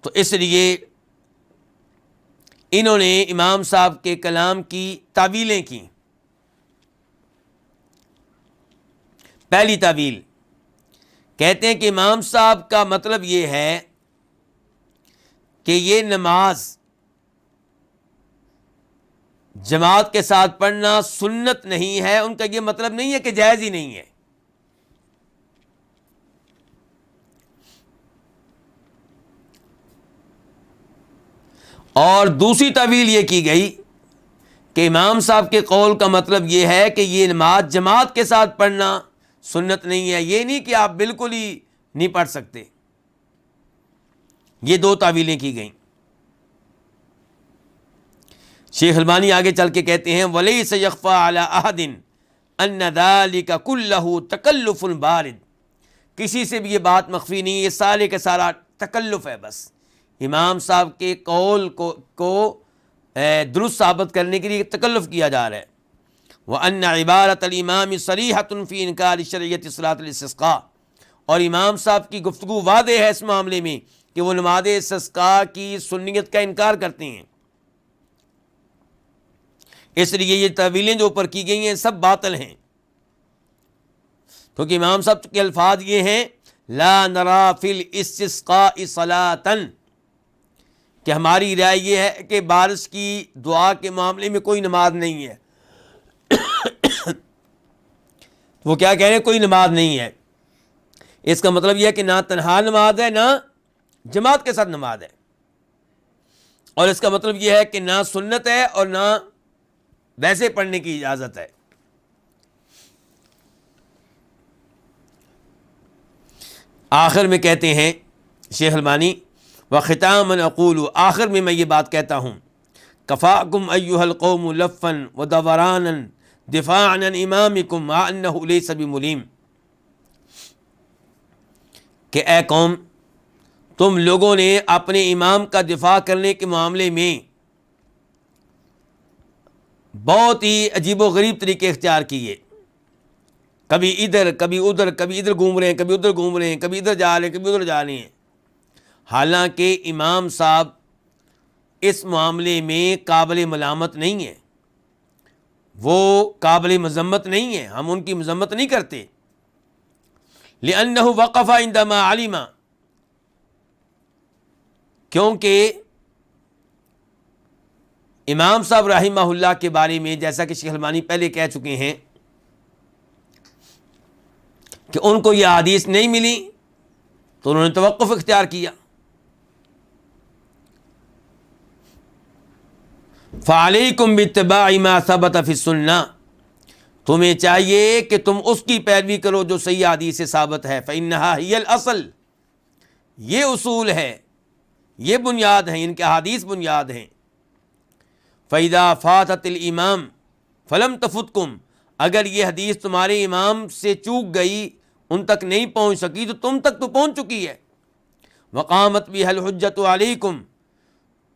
تو اس لیے انہوں نے امام صاحب کے کلام کی تعویلیں کی۔ پہلی تعویل کہتے ہیں کہ امام صاحب کا مطلب یہ ہے کہ یہ نماز جماعت کے ساتھ پڑھنا سنت نہیں ہے۔ ان کا یہ مطلب نہیں ہے کہ جائز ہی نہیں ہے۔ اور دوسری تعویل یہ کی گئی کہ امام صاحب کے قول کا مطلب یہ ہے کہ یہ نماز جماعت کے ساتھ پڑھنا سنت نہیں ہے، یہ نہیں کہ آپ بالکل ہی نہیں پڑھ سکتے۔ یہ 2 تعویلیں کی گئیں۔ شیخ البانی آگے چل کے کہتے ہیں وَلَيْسَ يَخْفَىٰ عَلَىٰ أَحَدٍ أَنَّ ذَلِكَ كُلَّهُ تَكَلُّفٌ بَارِدٌ، کسی سے بھی یہ بات مخفی نہیں، یہ سارے کا سارا تکلف ہے۔ بس امام صاحب کے قول کو درست ثابت کرنے کے لیے تکلف کیا جا رہا ہے۔ وَأَنَّ عِبَارَةَ الْإِمَامِ صَرِيحَةٌ فِي إِنْكَارِ شَرْعِيَّةِ صَلَاةِ الِاسْتِسْقَاءِ، اور امام صاحب کی گفتگو واضح ہے اس معاملے میں کہ وہ نماز استسقاء کی سنیت کا انکار کرتے ہیں۔ اس لیے یہ تعویلیں جو اوپر کی گئی ہیں سب باطل ہیں، کیونکہ امام صاحب کے الفاظ یہ ہیں لا نرا فی الاستسقاء صلاۃ، کہ ہماری رائے یہ ہے کہ بارش کی دعا کے معاملے میں کوئی نماز نہیں ہے۔ وہ کیا کہہ رہے ہیں؟ کوئی نماز نہیں ہے۔ اس کا مطلب یہ ہے کہ نہ تنہا نماز ہے نہ جماعت کے ساتھ نماز ہے، اور اس کا مطلب یہ ہے کہ نہ سنت ہے اور نہ ویسے پڑھنے کی اجازت ہے۔ آخر میں کہتے ہیں شیخ البانی، وختامًا اقول، آخر میں یہ بات کہتا ہوں، کفاکم ایھا القوم لفا ودورانا دفاعا عن امامکم مع انہ لیس بملیم، کہ اے قوم، تم لوگوں نے اپنے امام کا دفاع کرنے کے معاملے میں بہت ہی عجیب و غریب طریقے اختیار کیے، کبھی ادھر کبھی ادھر، کبھی ادھر گھوم رہے ہیں، کبھی ادھر گھوم رہے ہیں، کبھی ادھر جا رہے ہیں، کبھی ادھر جا رہے ہیں، حالانکہ امام صاحب اس معاملے میں قابل ملامت نہیں ہے، وہ قابل مذمت نہیں ہے، ہم ان کی مذمت نہیں کرتے، لأنہ وقف عندما علم، کیونکہ امام صاحب رحمہ اللہ کے بارے میں جیسا کہ شیخ البانی پہلے کہہ چکے ہیں کہ ان کو یہ حدیث نہیں ملی تو انہوں نے توقف اختیار کیا۔ فعلیکم باتباع ما ثبت فی السنہ، تمہیں چاہیے کہ تم اس کی پیروی کرو جو صحیح حدیث سے ثابت ہے، فإنہا ہی الاصل، یہ اصول ہے، یہ بنیاد ہیں، ان کے احادیث بنیاد ہیں۔ فإذا فاتت الامام فلم تفتکم، اگر یہ حدیث تمہارے امام سے چوک گئی، ان تک نہیں پہنچ سکی، تو تم تک تو پہنچ چکی ہے۔ وقامت بها الحجۃ علیکم،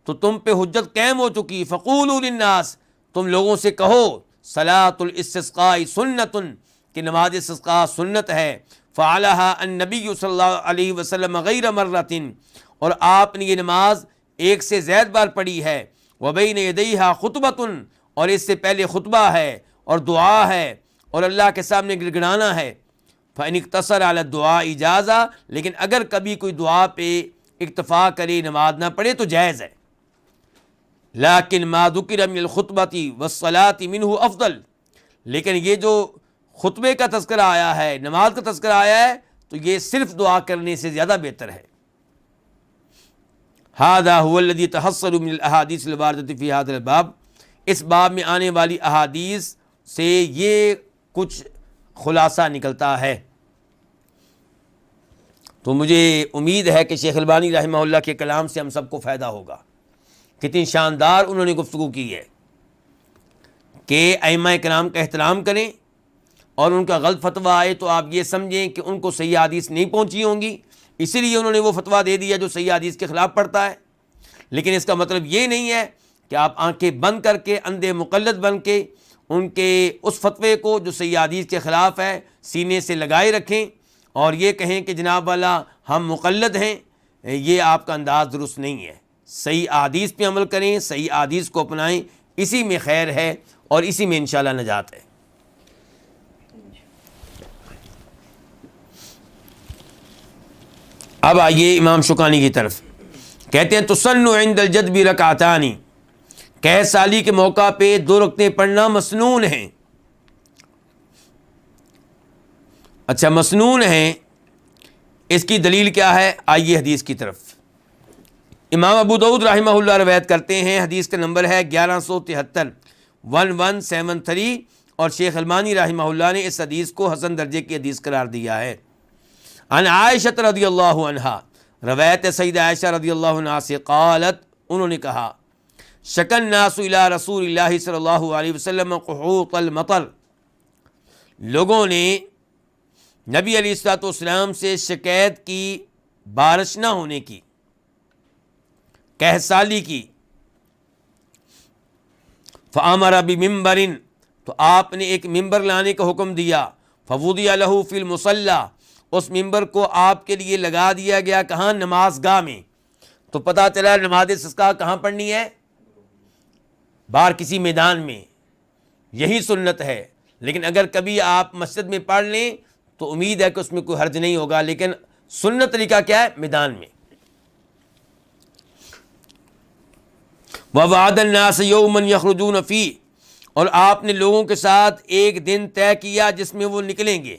تو تم پہ حجت قائم ہو چکی۔ فقولوا للناس، تم لوگوں سے کہو، صلاۃ الاستسقاء سنۃ، کہ نماز استسقاء سنت ہے۔ فعلھا النبی صلی اللہ علیہ وسلم غیر مرۃ، اور آپ نے یہ نماز ایک سے زائد بار پڑھی ہے۔ وبین یدیھا خطبۃ، اور اس سے پہلے خطبہ ہے اور دعا ہے اور اللہ کے سامنے گڑگڑانا ہے۔ فإن اقتصر علی الدعاء اجازہ، لیکن اگر کبھی کوئی دعا پہ اکتفا کرے، نماز نہ پڑھے تو جائز ہے۔ لیکن ما ذکر من الخطبۃ والصلاۃ منہ افضل، لیکن یہ جو خطبے کا تذکرہ آیا ہے، نماز کا تذکرہ آیا ہے، تو یہ صرف دعا کرنے سے زیادہ بہتر ہے۔ ھذا ھو الذی تحصل من الاحادیث الواردۃ فی ھذا الباب، اس باب میں آنے والی احادیث سے یہ کچھ خلاصہ نکلتا ہے۔ تو مجھے امید ہے کہ شیخ البانی رحمہ اللہ کے کلام سے ہم سب کو فائدہ ہوگا۔ کتنی شاندار انہوں نے گفتگو کی ہے کہ ائمہ کرام کا احترام کریں، اور ان کا غلط فتویٰ آئے تو آپ یہ سمجھیں کہ ان کو صحیح حدیث نہیں پہنچی ہوں گی، اسی لیے انہوں نے وہ فتویٰ دے دیا جو صحیح حدیث کے خلاف پڑتا ہے۔ لیکن اس کا مطلب یہ نہیں ہے کہ آپ آنکھیں بند کر کے، اندھے مقلد بن کے، ان کے اس فتوے کو جو صحیح حدیث کے خلاف ہے سینے سے لگائے رکھیں اور یہ کہیں کہ جناب والا ہم مقلد ہیں۔ یہ آپ کا انداز درست نہیں ہے۔ صحیح احادیث پہ عمل کریں، صحیح احادیث کو اپنائیں، اسی میں خیر ہے اور اسی میں انشاءاللہ نجات ہے۔ اب آئیے امام شوکانی کی طرف، کہتے ہیں تسن عند الجدب رکعتان، قحط سالی کے موقع پہ 2 رکعتیں پڑھنا مسنون ہیں۔ اچھا مسنون ہیں، اس کی دلیل کیا ہے؟ آئیے حدیث کی طرف۔ امام ابو داؤد رحمہ اللہ روایت کرتے ہیں، حدیث کا نمبر ہے 1173 1173، اور شیخ البانی رحمہ اللہ نے اس حدیث کو حسن درجے کی حدیث قرار دیا ہے۔ عن عائشہ رضی اللہ عنہا، روایت سیدہ عائشہ رضی اللہ عنہا سے، قالت، انہوں نے کہا، شکا الناس الی رسول اللہ صلی اللہ علیہ وسلم قحوط المطر، لوگوں نے نبی علیہ الصلوۃ والسلام سے شکایت کی بارش نہ ہونے کی، قحط سالی کی۔ فامر بمنبر، تو آپ نے ایک ممبر لانے کا حکم دیا۔ فوضع له فی المصلی، اس ممبر کو آپ کے لیے لگا دیا گیا، کہاں؟ نماز گاہ میں۔ تو پتہ چلا نماز استسقاء کہاں پڑھنی ہے؟ باہر کسی میدان میں، یہی سنت ہے۔ لیکن اگر کبھی آپ مسجد میں پڑھ لیں تو امید ہے کہ اس میں کوئی حرج نہیں ہوگا، لیکن سنت طریقہ کیا ہے؟ میدان میں۔ وَوَعَدَ النَّاسَ يَوْمًا يَخْرُجُونَ فِيهِ، اور آپ نے لوگوں کے ساتھ ایک دن طے کیا جس میں وہ نکلیں گے۔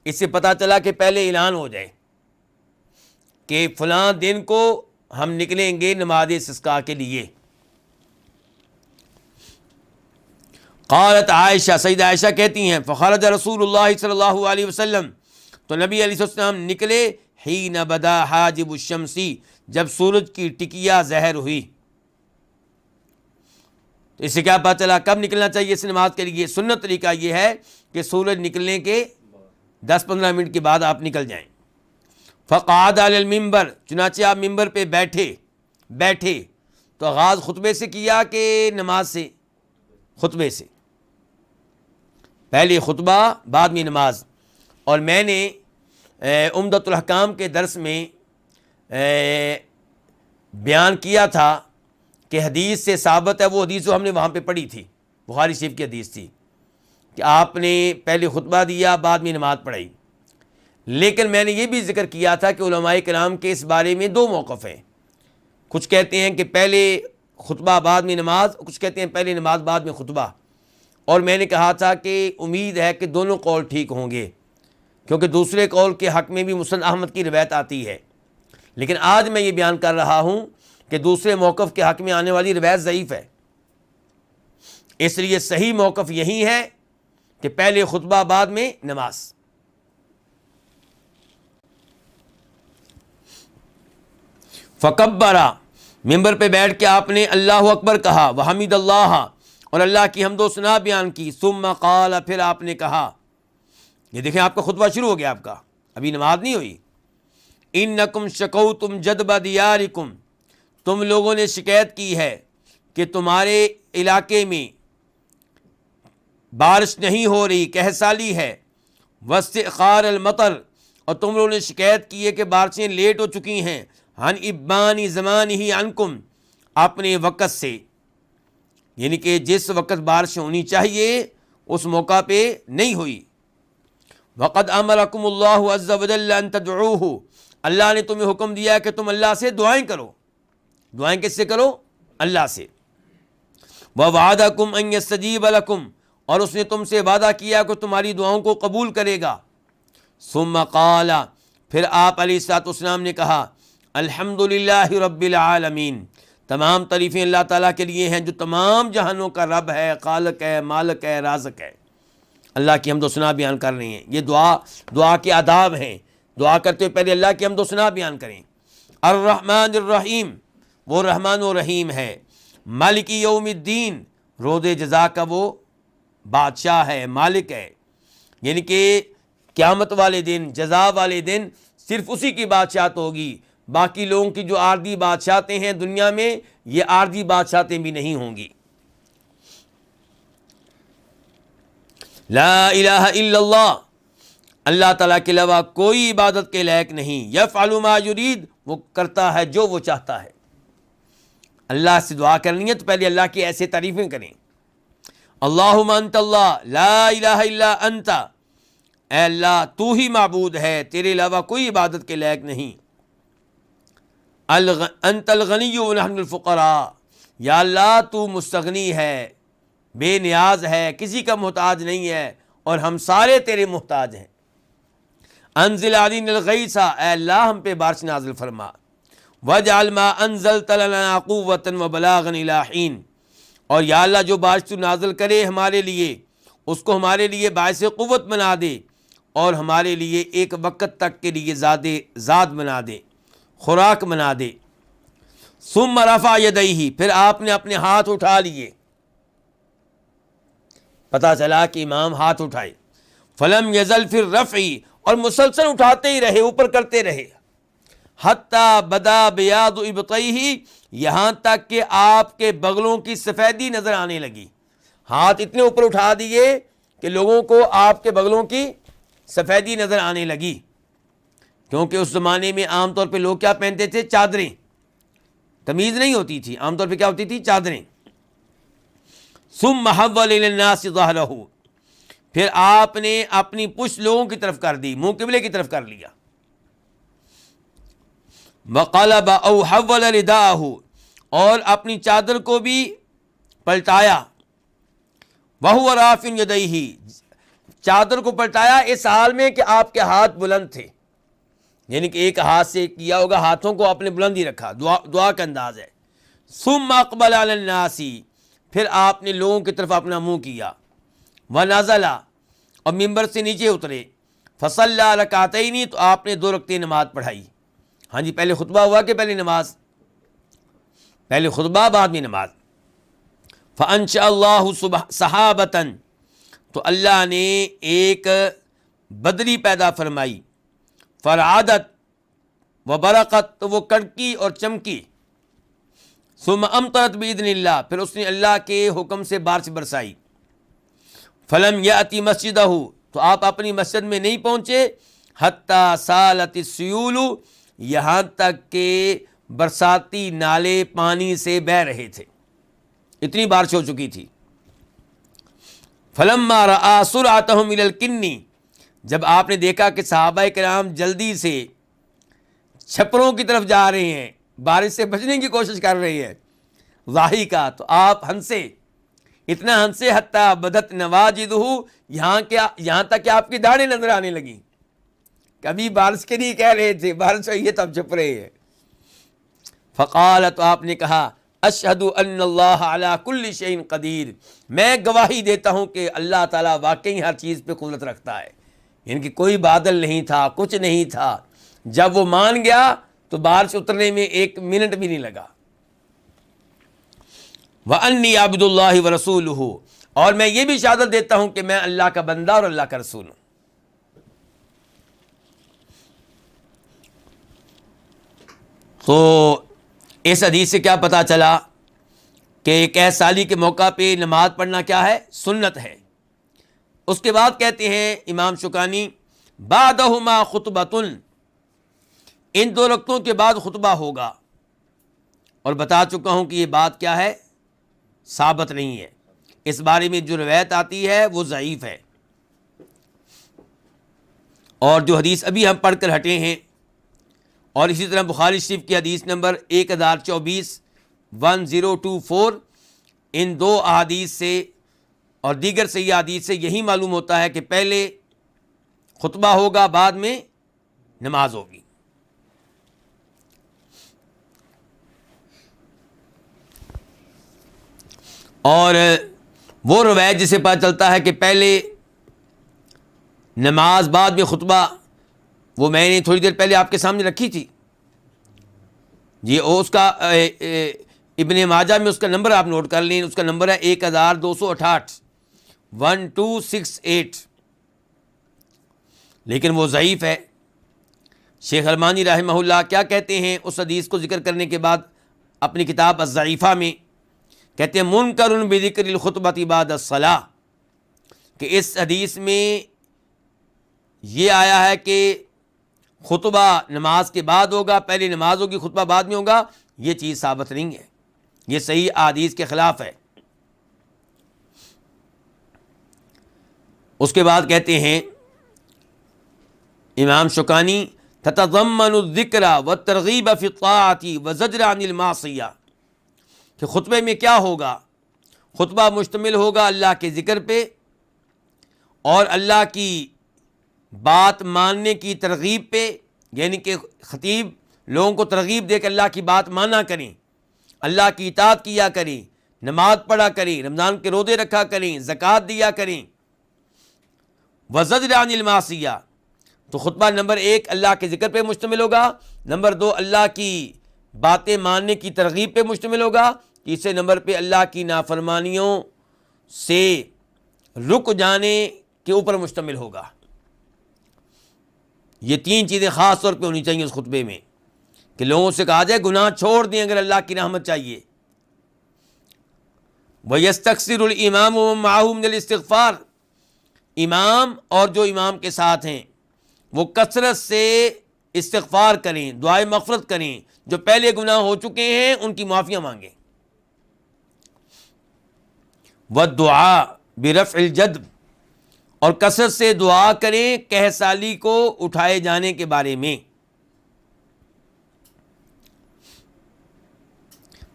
اس سے پتہ چلا کہ پہلے اعلان ہو جائے کہ فلاں دن کو ہم نکلیں گے نماز استسقاء کے لیے۔ قالت عائشہ، سیدہ عائشہ کہتی ہیں فخرج رسول اللہ صلی اللہ علیہ وسلم، تو نبی علیہ السلام نکلے حین بدا حاجب الشمسی، جب سورج کی ٹکیا ظاہر ہوئی۔ تو اس سے کیا پتہ چلا کب نکلنا چاہیے اس نماز کے لیے؟ سنت طریقہ یہ ہے کہ سورج نکلنے کے 10-15 منٹ کے بعد آپ نکل جائیں۔ فقعد علی المنبر، چنانچہ آپ ممبر پہ بیٹھے تو آغاز خطبے سے کیا کہ نماز سے؟ خطبے سے، پہلے خطبہ بعد میں نماز۔ اور میں نے عمدۃ الاحکام کے درس میں بیان کیا تھا کہ حدیث سے ثابت ہے، وہ حدیث جو ہم نے وہاں پہ پڑھی تھی، بخاری شریف کی حدیث تھی کہ آپ نے پہلے خطبہ دیا بعد میں نماز پڑھائی۔ لیکن میں نے یہ بھی ذکر کیا تھا کہ علماء کرام کے اس بارے میں 2 موقف ہیں، کچھ کہتے ہیں کہ پہلے خطبہ بعد میں نماز، کچھ کہتے ہیں پہلے نماز بعد میں خطبہ۔ اور میں نے کہا تھا کہ امید ہے کہ دونوں قول ٹھیک ہوں گے، کیونکہ دوسرے قول کے حق میں بھی مسند احمد کی روایت آتی ہے، لیکن آج میں یہ بیان کر رہا ہوں کہ دوسرے موقف کے حق میں آنے والی روایت ضعیف ہے، اس لیے صحیح موقف یہی ہے کہ پہلے خطبہ بعد میں نماز۔ فکبرا، ممبر پہ بیٹھ کے آپ نے اللہ اکبر کہا، وحمد اللہ، اور اللہ کی حمد و ثنا بیان کی، ثم قال، پھر آپ نے کہا، یہ دیکھیں آپ کا خطبہ شروع ہو گیا، آپ کا ابھی نماز نہیں ہوئی۔ انکم شکوتم جدب دیارکم، تم لوگوں نے شکایت کی ہے کہ تمہارے علاقے میں بارش نہیں ہو رہی، قحط ہے، واستئخار المطر، اور تم لوگوں نے شکایت کی ہے کہ بارشیں لیٹ ہو چکی ہیں، عن ابان زمانہ عنکم، اپنے وقت سے، یعنی کہ جس وقت بارش ہونی چاہیے اس موقع پہ نہیں ہوئی۔ وقد امرکم اللہ عز وجل ان تدعوہ، اللہ نے تمہیں حکم دیا کہ تم اللہ سے دعائیں کرو۔ دعائیں کس سے کرو؟ اللہ سے۔ ووعدکم ان یستجیب لکم، اور اس نے تم سے وعدہ کیا کہ تمہاری دعاؤں کو قبول کرے گا۔ ثم قال، پھر آپ علیہ الصلوۃ والسلام نے کہا، الحمدللہ رب العالمین، تمام تعریفیں اللہ تعالیٰ کے لیے ہیں جو تمام جہانوں کا رب ہے، خالق ہے، مالک ہے، رازق ہے۔ اللہ کی حمد و ثنا بیان کر رہے ہیں، یہ دعا کے آداب ہیں۔ دعا کرتے ہوئے پہلے اللہ کی حمد و ثنا بیان کریں۔ الرحمن الرحیم، وہ رحمان و رحیم ہے۔ مالک یوم الدین، روز جزا کا وہ بادشاہ ہے، مالک ہے، یعنی کہ قیامت والے دن، جزا والے دن صرف اسی کی بادشاہت ہوگی، باقی لوگوں کی جو عارضی بادشاہتیں ہیں دنیا میں، یہ عارضی بادشاہتیں بھی نہیں ہوں گی۔ لا الہ الا اللہ، اللہ تعالیٰ کے علاوہ کوئی عبادت کے لائق نہیں۔ یفعل ما یرید، وہ کرتا ہے جو وہ چاہتا ہے۔ اللہ سے دعا کرنی ہے تو پہلے اللہ کی ایسے تعریفیں کریں۔ اللہم انت اللہ، لا الہ الا انت، اے اللہ تو ہی معبود ہے، تیرے علاوہ کوئی عبادت کے لائق نہیں۔ انت الغنی ونحن الفقراء، یا اللہ تو مستغنی ہے، بے نیاز ہے، کسی کا محتاج نہیں ہے، اور ہم سارے تیرے محتاج ہیں۔ انزل علینا الغیث، اے اللہ ہم پہ بارش نازل فرما۔ واجعل ما انزلت لنا قوة وبلاغا الی حین، اور یا اللہ جو بارش تو نازل کرے ہمارے لیے اس کو ہمارے لیے باعث قوت بنا دے، اور ہمارے لیے ایک وقت تک کے لیے زاد بنا دے، خوراک بنا دے۔ ثم رفع یدیہ، پھر آپ نے اپنے ہاتھ اٹھا لیے، پتہ چلا کہ امام ہاتھ اٹھائے۔ فلم یزل فی الرفع، اور مسلسل اٹھاتے ہی رہے، اوپر کرتے رہے، حتی بدا بیاض ابطیہ، یہاں تک کہ آپ کے بغلوں کی سفیدی نظر آنے لگی۔ ہاتھ اتنے اوپر اٹھا دیے کہ لوگوں کو آپ کے بغلوں کی سفیدی نظر آنے لگی، کیونکہ اس زمانے میں عام طور پہ لوگ کیا پہنتے تھے؟ چادریں، تمیز نہیں ہوتی تھی، عام طور پہ کیا ہوتی تھی؟ چادریں۔ ثم حول الی الناس ظہرہ، پھر آپ نے اپنی پشت لوگوں کی طرف کر دی، منہ قبلے کی طرف کر لیا۔ وقلب او حول رداءہ، اور اپنی چادر کو بھی پلٹایا۔ وہو رافع یدیہ، چادر کو پلٹایا اس حال میں کہ آپ کے ہاتھ بلند تھے، یعنی کہ ایک ہاتھ سے کیا ہوگا، ہاتھوں کو آپ نے بلند ہی رکھا، دعا کا انداز ہے۔ ثم اقبل علی الناس، پھر آپ نے لوگوں کی طرف اپنا منہ کیا، ونزل، اور ممبر سے نیچے اترے، فصلی رکعتین، تو آپ نے 2 رکعتیں نماز پڑھائی۔ ہاں جی، پہلے خطبہ ہوا کہ پہلے نماز؟ پہلے خطبہ بعد میں نماز۔ فانشأ اللہ سحابۃ، تو اللہ نے ایک بدری پیدا فرمائی، فرعدت وبرقت، تو وہ کڑکی اور چمکی، ثم امطرت باذن اللہ، پھر اس نے اللہ کے حکم سے بارش برسائی، فلم یاتی مسجدہ، تو آپ اپنی مسجد میں نہیں پہنچے، حتی سالت السیول، یہاں تک کہ برساتی نالے پانی سے بہہ رہے تھے، اتنی بارش ہو چکی تھی۔ فلما رأى سرعتهم الى الکنی، جب آپ نے دیکھا کہ صحابہ کرام جلدی سے چھپروں کی طرف جا رہے ہیں، بارش سے بچنے کی کوشش کر رہے ہیں، ضاحکا، تو آپ ہنسے، اتنا ہنسے، حتی بدت نواجدہ، یہاں تک کہ آپ کی داڑھیں نظر آنے لگیں۔ کبھی بارش کے لیے کہہ رہے تھے، بارش ہوئی ہے تب چھپ رہے ہیں۔ فقال، تو آپ نے کہا، اشہد ان اللہ علی کل شیء قدیر، میں گواہی دیتا ہوں کہ اللہ تعالیٰ واقعی ہر چیز پہ قدرت رکھتا ہے، یعنی کہ کوئی بادل نہیں تھا، کچھ نہیں تھا، جب وہ مان گیا تو بارش اترنے میں 1 منٹ بھی نہیں لگا۔ وَأَنِّي عَبْدُ اللَّهِ وَرَسُولُهُ، اور میں یہ بھی شہادت دیتا ہوں کہ میں اللہ کا بندہ اور اللہ کا رسول ہوں۔ تو اس حدیث سے کیا پتہ چلا کہ 21 سالی کے موقع پہ نماز پڑھنا کیا ہے؟ سنت ہے۔ اس کے بعد کہتے ہیں امام شوکانی، بعدہما خطبۃ، ان 2 رکعتوں کے بعد خطبہ ہوگا، اور بتا چکا ہوں کہ یہ بات کیا ہے؟ ثابت نہیں ہے، اس بارے میں جو روایت آتی ہے وہ ضعیف ہے، اور جو حدیث ابھی ہم پڑھ کر ہٹے ہیں، اور اسی طرح بخاری شریف کی حدیث نمبر 1024 1024، ان 2 احادیث سے اور دیگر صحیح حدیث سے یہی معلوم ہوتا ہے کہ پہلے خطبہ ہوگا، بعد میں نماز ہوگی۔ اور وہ روایت جسے پتہ چلتا ہے کہ پہلے نماز بعد میں خطبہ، وہ میں نے تھوڑی دیر پہلے آپ کے سامنے رکھی تھی جی، اس کا ابن ماجہ میں اس کا نمبر آپ نوٹ کر لیں، اس کا نمبر ہے 1268 1268، لیکن وہ ضعیف ہے۔ شیخ البانی رحمہ اللہ کیا کہتے ہیں اس حدیث کو ذکر کرنے کے بعد اپنی کتاب الضعیفہ میں؟ کہتے ہیں منکر بذکر الخطبۃ بعد الصلاۃ، کہ اس حدیث میں یہ آیا ہے کہ خطبہ نماز کے بعد ہوگا، پہلے نماز ہوگی، خطبہ بعد میں ہوگا، یہ چیز ثابت نہیں ہے، یہ صحیح احادیث کے خلاف ہے۔ اس کے بعد کہتے ہیں امام شوکانی، تتضمن الذکر والترغیب فی الطاعۃ وزجر عن المعصیہ، کہ خطبے میں کیا ہوگا؟ خطبہ مشتمل ہوگا اللہ کے ذکر پہ اور اللہ کی بات ماننے کی ترغیب پہ، یعنی کہ خطیب لوگوں کو ترغیب دے کہ اللہ کی بات مانا کریں، اللہ کی اطاعت کیا کریں، نماز پڑھا کریں، رمضان کے روزے رکھا کریں، زکوٰۃ دیا کریں۔ وزجر عن المعصیہ، تو خطبہ نمبر 1 اللہ کے ذکر پہ مشتمل ہوگا، نمبر 2 اللہ کی باتیں ماننے کی ترغیب پہ مشتمل ہوگا، تیسرے نمبر پہ اللہ کی نافرمانیوں سے رک جانے کے اوپر مشتمل ہوگا۔ یہ 3 چیزیں خاص طور پہ ہونی چاہیے اس خطبے میں، کہ لوگوں سے کہا جائے گناہ چھوڑ دیں اگر اللہ کی رحمت چاہیے۔ وَيَسْتَكْثِرُ الْإِمَامُ وَمَن مَّعَهُ مِنَ الْإِسْتِغْفَارِ، امام اور جو امام کے ساتھ ہیں وہ کثرت سے استغفار کریں، دعائے مغفرت کریں، جو پہلے گناہ ہو چکے ہیں ان کی معافیاں مانگیں۔ وَالدُّعَاء بِرَفْعِ الْجَدْبِ، اور کثرت سے دعا کریں قحط سالی کو اٹھائے جانے کے بارے میں۔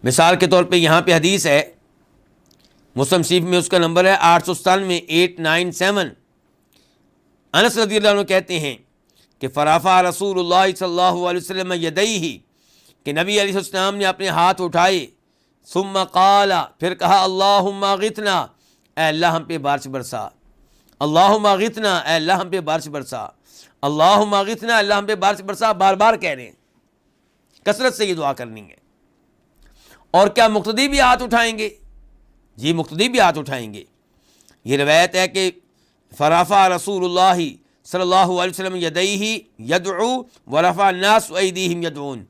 مثال کے طور پہ یہاں پہ حدیث ہے مسلم شریف میں، اس کا نمبر ہے 897 897۔ انس رضی اللہ عنہ کہتے ہیں کہ فرفع رسول اللہ صلی اللہ علیہ وسلم یدیہ، کہ نبی علیہ السلام نے اپنے ہاتھ اٹھائے، ثم قال، پھر کہا اللہم اغثنا، اے اللہ ہم پہ بارش برسا، اللہم اغثنا، اے اللہ ہم پہ بارش برسا، اللہم اغثنا، اللہ ہم پہ بارش برسا، بار بار کہہ رہے ہیں، کثرت سے یہ دعا کرنی ہے۔ اور کیا مقتدی بھی ہاتھ اٹھائیں گے؟ جی مقتدی بھی ہاتھ اٹھائیں گے۔ یہ روایت ہے کہ فرفع رسول اللہ صلی اللہ علیہ وسلم یدیہ یدعو ورفع الناس ایدیہم یدعون،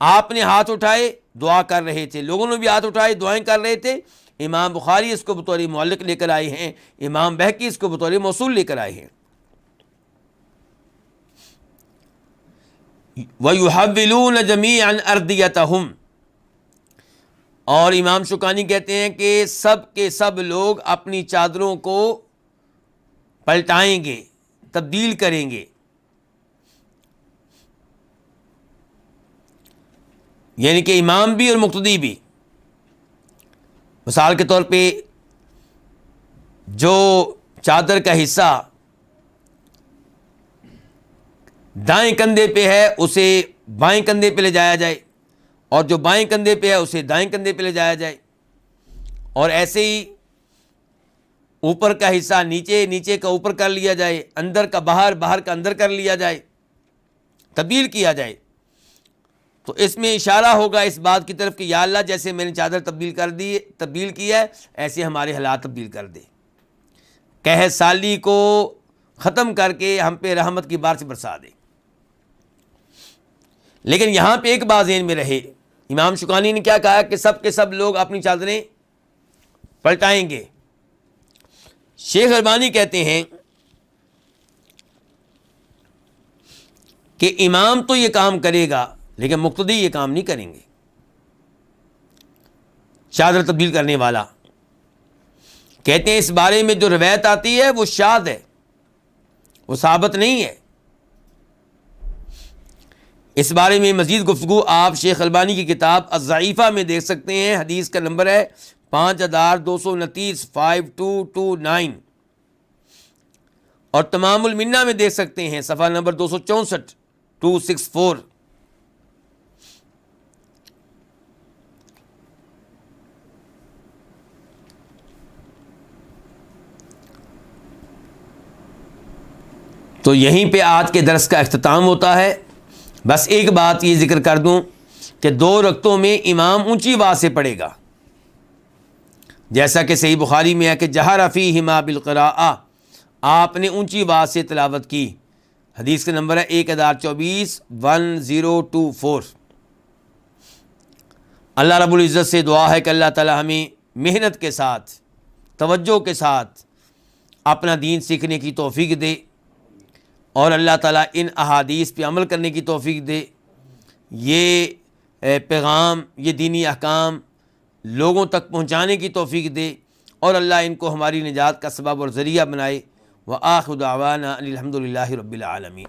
آپ نے ہاتھ اٹھائے دعا کر رہے تھے، لوگوں نے بھی ہاتھ اٹھائے دعائیں کر رہے تھے۔ امام بخاری اس کو بطور معلق لے کر آئے ہیں، امام بہقی اس کو بطور موصول لے کر آئے ہیں۔ وَيُحَوِّلُونَ جَمِيعًا أَرْضِيَتَهُمْ، اور امام شوکانی کہتے ہیں کہ سب کے سب لوگ اپنی چادروں کو پلٹائیں گے، تبدیل کریں گے، یعنی کہ امام بھی اور مقتدی بھی۔ مثال کے طور پہ جو چادر کا حصہ دائیں کندھے پہ ہے اسے بائیں کندھے پہ لے جایا جائے، اور جو بائیں کندھے پہ ہے اسے دائیں کندھے پہ لے جایا جائے، اور ایسے ہی اوپر کا حصہ نیچے، نیچے کا اوپر کر لیا جائے، اندر کا باہر، باہر کا اندر کر لیا جائے، تبدیل کیا جائے۔ تو اس میں اشارہ ہوگا اس بات کی طرف کہ یا اللہ جیسے میں نے چادر تبدیل کی ہے ایسے ہمارے حالات تبدیل کر دے، قحط سالی کو ختم کر کے ہم پہ رحمت کی بارش برسا دے۔ لیکن یہاں پہ ایک بات ذہن میں رہے، امام شوکانی نے کیا کہا کہ سب کے سب لوگ اپنی چادریں پلٹائیں گے۔ شیخ البانی کہتے ہیں کہ امام تو یہ کام کرے گا لیکن مقتدی یہ کام نہیں کریں گے۔ چادر تبدیل کرنے والا کہتے ہیں اس بارے میں جو روایت آتی ہے وہ شاذ ہے، وہ ثابت نہیں ہے۔ اس بارے میں مزید گفتگو آپ شیخ البانی کی کتاب الضعیفہ میں دیکھ سکتے ہیں، حدیث کا نمبر ہے 5229 5229، اور تمام المنہ میں دیکھ سکتے ہیں صفحہ نمبر 264 264۔ تو یہیں پہ آج کے درس کا اختتام ہوتا ہے۔ بس ایک بات یہ ذکر کر دوں کہ 2 رکعتوں میں امام اونچی آواز سے پڑھے گا، جیسا کہ صحیح بخاری میں ہے کہ جہر فیہما بالقراءہ، آپ نے اونچی آواز سے تلاوت کی، حدیث کا نمبر ہے 1024 1024۔ اللہ رب العزت سے دعا ہے کہ اللہ تعالی ہمیں محنت کے ساتھ، توجہ کے ساتھ اپنا دین سیکھنے کی توفیق دے، اور اللہ تعالیٰ ان احادیث پہ عمل کرنے کی توفیق دے، یہ پیغام، یہ دینی احکام لوگوں تک پہنچانے کی توفیق دے، اور اللہ ان کو ہماری نجات کا سبب اور ذریعہ بنائے۔ وآخر دعوانا ان الحمد للہ رب العالمین۔